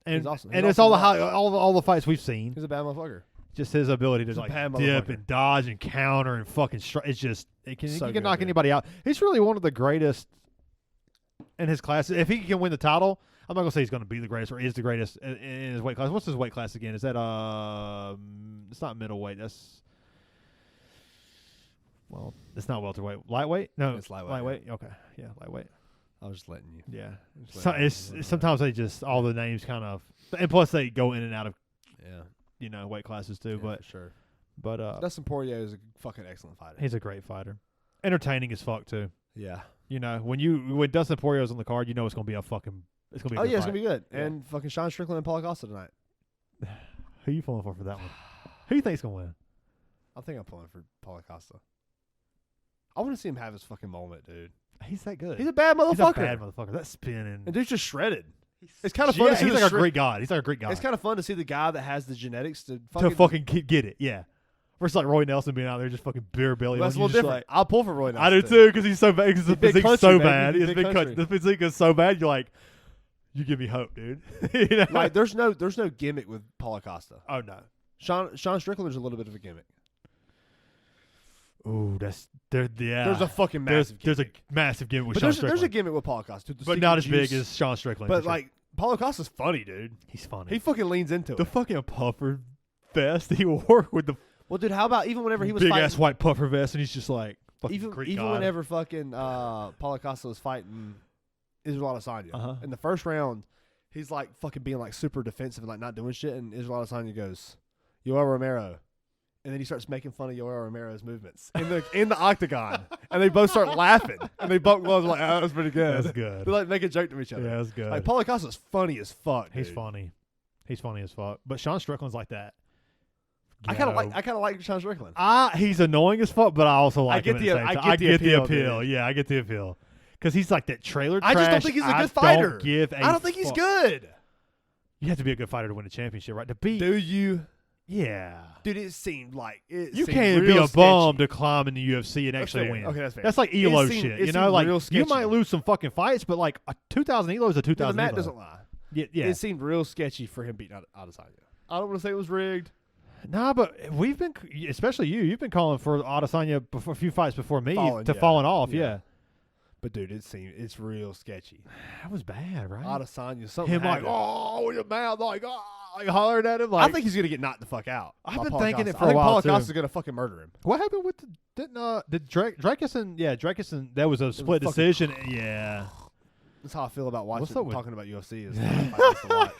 He's awesome. and He's it's all the awesome to all the fights we've seen. He's a bad motherfucker. Just his ability to He's a like bad dip motherfucker. and dodge and counter and fucking it's just he can So good, knock dude. anybody out. He's really one of the greatest in his class. If he can win the title, I'm not gonna say he's gonna be the greatest or is the greatest in his weight class. What's his weight class again? Is that it's not middleweight. It's not welterweight. Lightweight? No, It's lightweight, Lightweight. Okay, yeah, lightweight. I was just letting you. Yeah. Just So letting you it's know. sometimes they just all the names kind of, and plus they go in and out of Yeah. weight classes too. Yeah, for sure. But Dustin Poirier is a fucking excellent fighter. he's a great fighter, entertaining as fuck too. Yeah. When Dustin Poirier's on the card, you know it's gonna be a fucking. It's gonna be. Oh a good yeah, it's fight. gonna be good. Yeah. And fucking Sean Strickland and Paulo Costa tonight. Who you pulling for that one? Who you think's gonna win? I think I'm pulling for Paulo Costa. I want to see him have his fucking moment, dude. He's that good. He's a bad He's motherfucker. a bad motherfucker. That spinning. And dude's just shredded. It's kind of fun to see he's the like a Greek god. He's like a Greek god. It's kind of fun to see the guy that has the genetics to to fucking. fucking get it. Yeah. Versus like Roy Nelson being out there just fucking beer belly. That's a on you, little just different. like, I'll pull for Roy Nelson. I do too because he's so bad. Because the Big physique's country, so baby. bad. He's His big big country. the physique is so bad. You're like, you give me hope, dude. You know? Like there's no gimmick with Paulo Costa. Oh no. Sean Strickland's a little bit of a gimmick. Ooh, There's a fucking massive there's a gimmick. massive gimmick with But Sean there's Strickland. a gimmick with Paulo Costa. The but not as secret big juice. as Sean Strickland. But for sure. like Paulo Costa's funny, dude. he's funny. He fucking leans into the it. fucking puffer vest he wore with the Well, dude, how about even whenever he was big fighting, ass white puffer vest, and he's just like fucking Greek even god. whenever fucking Paulo Costa was fighting Israel Adesanya Uh-huh. in the first round, he's like fucking being like super defensive and like not doing shit, and Israel Adesanya goes, Yoel Romero. And then he starts making fun of Yoel Romero's movements in the octagon, and they both start laughing, and they bump gloves like, "Oh, that was pretty good." That's good. They like make a joke to each other. Yeah, that's good. Like Paulo Costa's funny as fuck. He's dude. funny. He's funny as fuck. But Sean Strickland's like that. I kind of like Sean Strickland. He's annoying as fuck, but I also like get him. the- at the same I time. get I the get the appeal, appeal. dude. Yeah, I get the appeal. because he's like that trailer I trash. just don't think he's a good I fighter. Don't give a I don't think he's good. You have to be a good fighter to win a championship, right? To beat, Do you? yeah, Dude, it seemed like you can't be a bum to climb in the UFC and actually win. Okay, that's fair. That's like Elo seemed- shit. it You know, seemed like real you sketchy. might lose some fucking fights, but like a 2,000 Elo is a Yeah, 2,000 the Matt Elo. doesn't lie. Yeah. It seemed real sketchy for him beating Adesanya. I don't want to say it was rigged. Nah, but we've been, especially you've been calling for Adesanya before, a few fights before me Falling off. Yeah. But dude, it's real sketchy. That was bad, right? Adesanya, something Him like, happened. oh, your mouth, like hollering at him. Like, I think he's gonna get knocked the fuck out. I've by been Paulo thinking Costa. it for I a think while, Paulo too. Costa's gonna fucking murder him. what happened with did Drakusin? Yeah, Drakusin. That was a split fucking- decision. Yeah. That's how I feel about What's watching up with- talking about UFC. Is I find this to watch.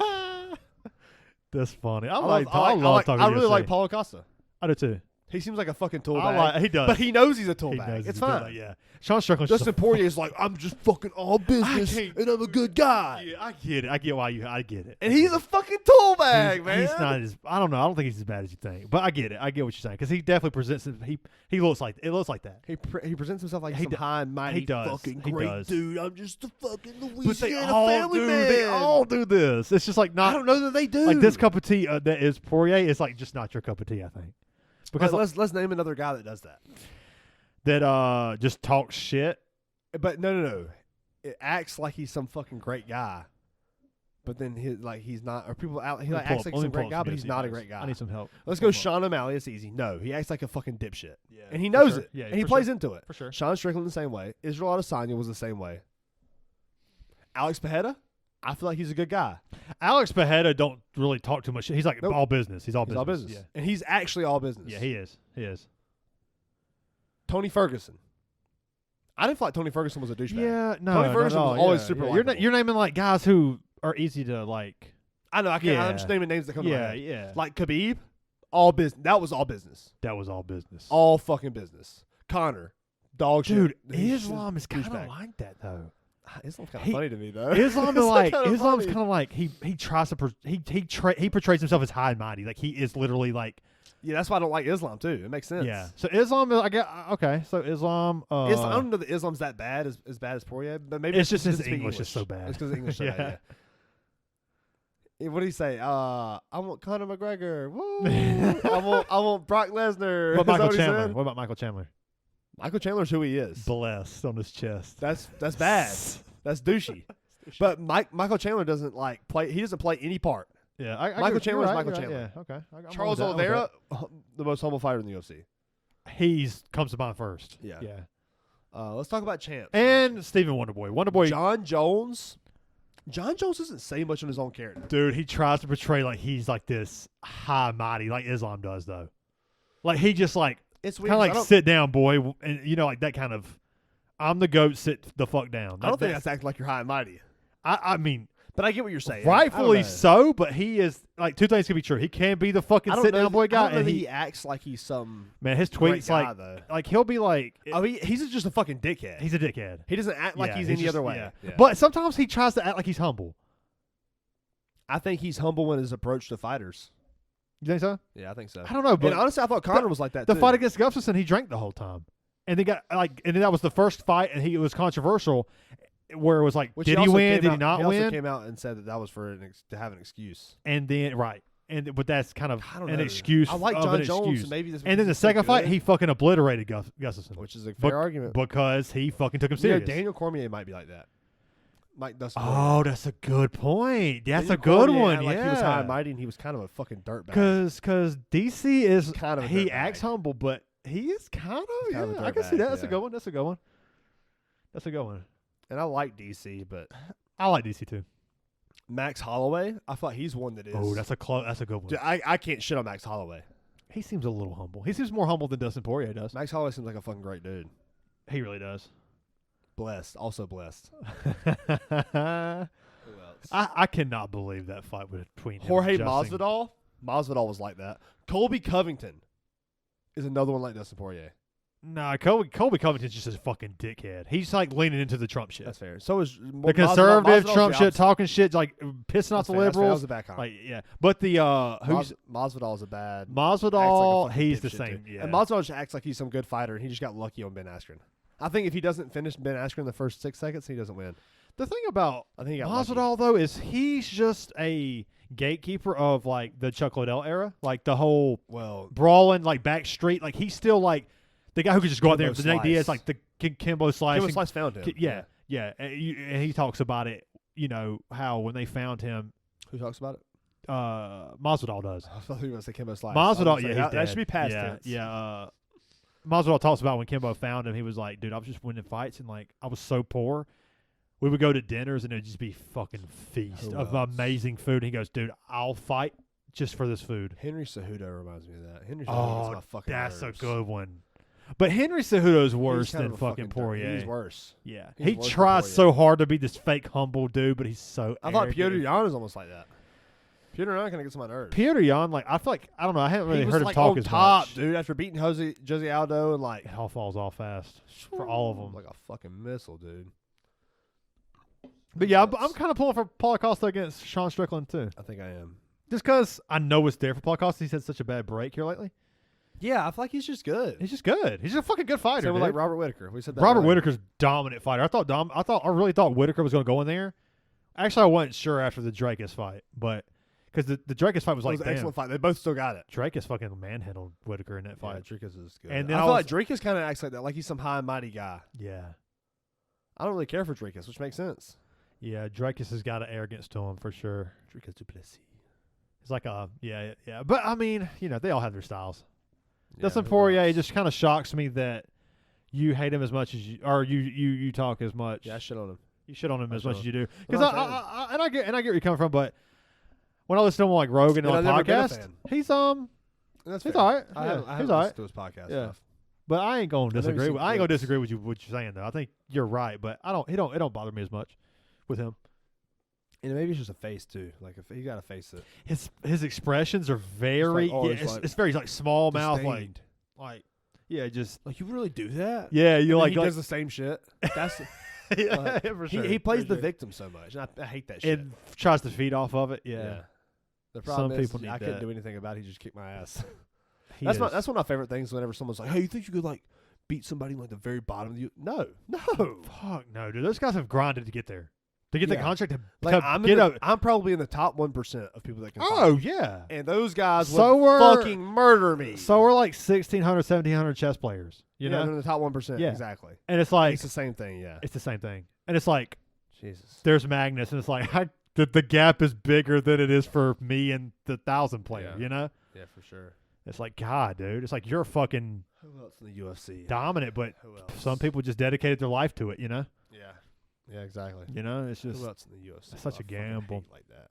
That's funny. I love talking I really UFC. like Paulo Costa. I do too. He seems like a fucking tool bag. He does. But he knows he's a tool He bag. knows It's he's a good, fine. yeah. Sean Strickland's Justin Poirier's like, I'm just fucking all business, can't- and I'm a good guy. Yeah, I get it. I get why you. I get it. And he's a fucking tool bag, man. He's not as. I don't know. I don't think he's as bad as you think. But I get it. I get what you're saying because he definitely presents. He looks like it. Looks like that. He presents himself like He some do- high and mighty, he does. fucking He great does. dude. I'm just a fucking But Louisiana they all family do. man. They all do this. It's just like I not don't know that they do. like this cup of tea that is Poirier is like just not your cup of tea. I think because let's name another guy that does that. that just talks shit. But no. It acts like he's some fucking great guy, but then he's not. Or people out. He like acts like some great guy, but he's not a great guy. I need some help. Let's go, Sean O'Malley. It's easy. No, he acts like a fucking dipshit, Yeah, and he for knows sure. it. Yeah, and he for plays sure. into it. For sure. Sean Strickland the same way. Israel Adesanya was the same way. Alex Pereira, I feel like he's a good guy. Alex Pereira don't really talk too much. He's like Nope. all business. He's all He's business. all business, Yeah. and he's actually all business. Yeah, he is. He is. Tony Ferguson. I didn't feel like Tony Ferguson was a douchebag. Yeah, no. Tony Ferguson was always super You're, likable. you're naming like guys who are easy to like. I know. I can't. Yeah. I'm just naming names that come to my Yeah, head. yeah. Like Khabib, all business. That was all business. That was all business. All fucking business. Connor, dog Dude, shit. He's Islam is kind douchebag. of like that though. Islam's kind of He- funny to me though. Islam is like Islam's funny. kind of like he tries to he portrays himself as high and mighty. Like he is literally like Yeah, that's why I don't like Islam too. It makes sense. yeah. So Islam, I get okay. So Islam, I don't know that Islam's that bad as bad as Poirier, but maybe It's just because his he doesn't speak English is so bad. It's because English is so bad. Yeah. Yeah. What do you say? I want Conor McGregor. Woo! I want Brock Lesnar. What Is that Michael he Chandler? said? What about Michael Chandler? Michael Chandler's who he is. Blessed on his chest. That's bad. That's douchey. But Michael Chandler doesn't like play. He doesn't play any part. Yeah, Michael Chandler's Michael you're Chandler. Yeah, okay. I'm Charles with that, I'm with Oliveira, the most humble fighter in the UFC. that. He's comes to mind first. Yeah. Yeah. Let's talk about champs. And Stephen Wonderboy. Wonderboy, John Jones. John Jones doesn't say much on his own character. dude, he tries to portray like he's like this high mighty, like Islam does though. Like he just like It's kind weird. of 'cause like I don't, sit down, boy, and you know like that kind of. I'm the goat. Sit the fuck down. I don't think that's acting like you're high and mighty. I mean, But I get what you're saying. rightfully I don't know. so, but he is like two things can be true. He can be the fucking I don't sit know down boy I guy, don't know and that he he acts like he's some man, his great tweets guy, though. like he'll be like Oh, he's just a fucking dickhead. he's a dickhead. He doesn't act like Yeah, he's any just- other way. yeah. Yeah. But sometimes he tries to act like he's humble. I think he's humble in his approach to fighters. You think so? Yeah, I think so. I don't know, but And honestly, I thought Conor was like that the too. fight against Gustafsson, he drank the whole time, and they got like, and then that was the first fight, and it was controversial, where it was like, Which did he also win? came Did he out- not He also win? came out and said that was for to have an excuse. And then right, but that's kind of I don't an know. excuse. I like of John an Jones. excuse. So maybe this. And then the this is so second fight, good, he fucking obliterated Gustafsson, which is a fair argument. because he fucking took him You know, serious. Daniel Cormier might be like that. Mike Dustin. Oh, that's a good point. That's a Daniel good Cormier one. acted yeah, Like he was high and mighty, and he was kind of a fucking dirtbag. Because DC is Kind of a he dirtbag. acts humble, but he is kind of He's kind of a I can see dirtbag, that. That's a yeah. good one. That's a good one. That's a good one. And I like DC, but I like DC too. Max Holloway, I thought he's one that is. Oh, that's a good one. Dude, I can't shit on Max Holloway. He seems a little humble. He seems more humble than Dustin Poirier does. Max Holloway seems like a fucking great dude. He really does. Blessed, also blessed. I Who else? cannot believe that fight between him Jorge and Justin. Masvidal. Masvidal was like that. Colby Covington is another one like Dustin Poirier. Nah, Colby Covington's just a fucking dickhead. He's like leaning into the Trump shit. That's fair. So is The conservative Masvidal's Trump the shit, opposite. talking shit, like pissing off That's the fair, that's fair. That liberals. was a bad comment. Like, yeah. But the who's Masvidal is a bad. Masvidal, acts like a fucking he's the dipshit, same. too. Yeah. And Masvidal just acts like he's some good fighter, and he just got lucky on Ben Askren. I think if he doesn't finish Ben Askren in the first 6 seconds, he doesn't win. The thing about I think he got lucky. Masvidal though is he's just a gatekeeper of like the Chuck Liddell era, like the whole brawling like back street. Like he's still like the guy who could just go out there. The Nate Diaz, like the Kimbo Slice. Kimbo Slice found him. Yeah. And he talks about it. You know how when they found him. Who talks about it? Masvidal does. I thought you were going to say Kimbo Slice. Masvidal, yeah, that should be past tense. Yeah. Masvidal talks about when Kimbo found him. He was like, dude, I was just winning fights and like I was so poor. We would go to dinners and it would just be fucking feast of amazing food. And he goes, dude, I'll fight just for this food. Henry Cejudo reminds me of that. Henry Cejudo my fucking that's nerves. a good one. But Henry Cejudo's worse than fucking Poirier. He's worse. Yeah. He's he worse tries so hard to be this fake humble dude, but he's so I thought Petr Yan was almost like that. Petr Yan kind of gets on my nerves. Petr Yan, like, I feel like, I don't know, I haven't really heard him like talk on as top, much. dude, after beating Jose Aldo and like. It all falls off fast for all of them. Like a fucking missile, dude. But yeah, I'm kind of pulling for Paulo Costa against Sean Strickland too. I think I am. Just because I know it's there for Paulo Costa. He's had such a bad break here lately. Yeah, I feel like he's just good. He's just good. He's just a fucking good fighter. Same with dude. like Robert Whitaker. We said that. Robert earlier. Whitaker's dominant fighter. I really thought Whitaker was going to go in there. Actually, I wasn't sure after the Drakus fight, but because the Drakus fight was It like was an damn, excellent fight. They both still got it. Drakus fucking manhandled Whitaker in that Yeah, fight. Drakus is good. And then I I feel was- like Drakus kind of acts like that, like he's some high and mighty guy. Yeah, I don't really care for Drakus, which makes sense. yeah. Drakus has got an arrogance to him for sure. Drakus Duplessis. It's like yeah. But I mean, you know, they all have their styles. Yeah, Dustin who Poirier else? just kind of shocks me that you hate him as much as you talk as much. Yeah, I shit on him. You shit on him I as shit much on as you do. I'm Because not a fan. I get where you're coming from, but when I listen to him like Rogan And on I've never been a podcast, fan. he's And that's he's fair. all right. I Yeah, haven't he's all right. listened to his podcast Yeah. enough. But I ain't gonna never disagree. seen I ain't gonna clips. disagree with you what you're saying though. I think you're right, but it don't bother me as much with him. And maybe it's just a face too. Like if he got to face it. His expressions are very always it's very like small mouth Disdained. like yeah, just Like you really do that? yeah, And you then like he does the same shit. That's yeah, like, for sure. he plays for the sure. victim so much, and I hate that shit. and tries to feed off of it. Yeah. The problem Some is people need I couldn't that. do anything about it. He just kicked my ass. He That's is- one of my favorite things. Whenever someone's like, "Hey, you think you could like beat somebody like the very bottom of you?" No. fuck no, dude. Those guys have grinded to get there. To get the Yeah. contract to, Like to I'm get up. I'm probably in the top 1% of people that can. Oh fight. yeah. And those guys So would we're- fucking murder me. So we're like 1,600, 1,700 chess players, you yeah, know? they're in the top 1%. Yeah. Exactly. And it's like It's the same thing. Yeah. it's the same thing. And it's like Jesus. there's Magnus, and it's like the gap is bigger than it is for me and the 1,000 player. Yeah. You know? Yeah, for sure. It's like God, dude. It's like you're fucking Who else in the UFC? dominant, but Who else? some people just dedicated their life to it. You know? Yeah. Yeah, exactly. You know? It's just Who else in the UFC? it's such I a fucking gamble. hate like that.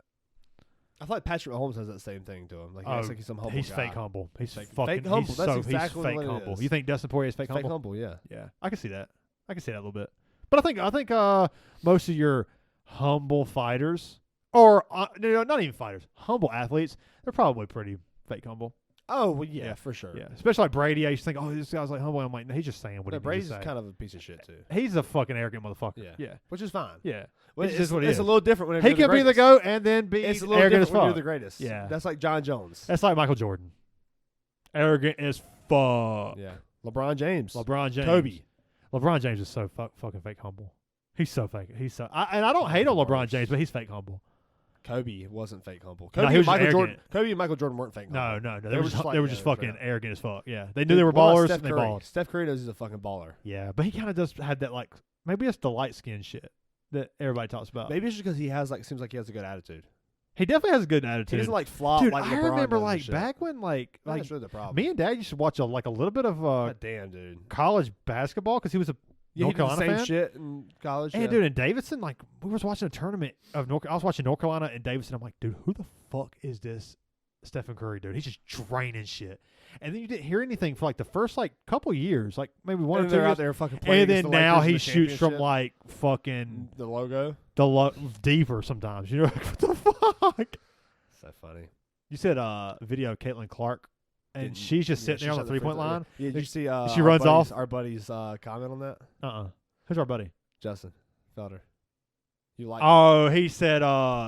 I feel like Patrick Mahomes has that same thing to him. Like, he Oh, acts like he's some humble he's guy. fake humble. He's Fake- fucking fake humble. He's That's so exactly he's fake what it humble. is. You think Dustin Poirier is fake Fake humble? humble, yeah. Yeah, I can see that. I can see that a little bit. But I think most of your humble fighters, or no, not even fighters, humble athletes, they're probably pretty fake humble. Oh, well, yeah, Yeah. for sure. Yeah, especially like Brady. I used to think, oh, this guy's like humble. I'm like, no, he's just saying what No, he Brady's needs to say. kind of a piece of shit, too. He's a fucking arrogant motherfucker. Yeah. yeah, Which is fine. yeah. Well, It's just what it it's is. a little different when He you're can be the greatest. GOAT and then be It's a little arrogant as different when fuck. you're the greatest. Yeah. That's like John Jones. That's like Michael Jordan. Arrogant as fuck. Yeah. LeBron James. LeBron James. Kobe. LeBron James is so fucking fake humble. He's so fake. And I don't hate on LeBron James, but he's fake humble. Kobe wasn't fake humble. No, Kobe, he was and Michael just Jordan. arrogant. Kobe and Michael Jordan weren't fake No, humble. no. They They were were just just, like- they were yeah, just straight fucking up. arrogant as fuck. Yeah. They knew they were What about ballers Steph and they Curry? balled. Steph Curry knows he's a fucking baller. Yeah, but he kind of just had that like maybe it's the light skin shit that everybody talks about. Maybe it's just because he has seems like he has a good attitude. He definitely has a good He attitude. doesn't like flop Dude, like I LeBron remember does like and shit. back when That's really the problem. me and Dad used to watch a little bit of God damn, dude. college basketball because he was a Yeah, North he did the Carolina same fan. shit in college. And yeah. dude, in Davidson, like we was watching a tournament of I was watching North Carolina and Davidson. I'm like, dude, who the fuck is this Stephen Curry, dude? He's just draining shit. And then you didn't hear anything for like the first like couple years, like maybe one and or two they're years. out there fucking playing. And then against the now Lakers in he the shoots from championship. like fucking the logo. deeper sometimes. You know what the fuck? So funny. You said video of Caitlin Clark, and Didn't- she's just yeah, sitting there on shot the 3-point free throw. line. Yeah, did you see? She our runs buddy's- off. Our buddy's comment on that. Who's our buddy? Justin Felder. You like? Oh, he said.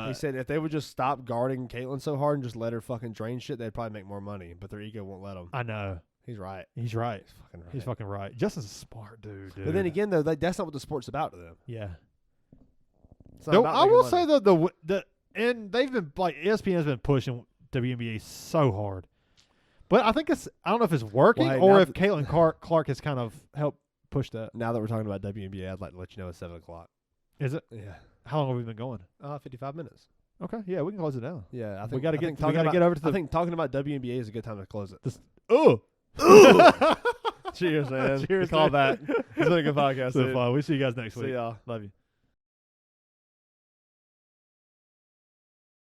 He said if they would just stop guarding Caitlyn so hard and just let her fucking drain shit, they'd probably make more money. But their ego won't let them. I know. He's right. He's right. He's fucking right. He's fucking right. Justin's a smart dude. But then again, though, that's not what the sport's about to them. Yeah. It's not No, about I making will money. say the and they've been like ESPN's been pushing WNBA so hard, but I think I don't know if it's working Well, hey, or now if Caitlin Clark has kind of helped push that. Now that we're talking about WNBA, I'd like to let you know it's 7 o'clock. Is it? Yeah. How long have we been going? 55 minutes. Okay, yeah, we can close it down. Yeah, I think We gotta I get think we talking gotta about- get over to the. I think talking about WNBA is a good time to close it. Oh, Cheers, man. Cheers, Call man. back. It's been a good podcast. so dude. fun. We see you guys next See week. y'all. Love you.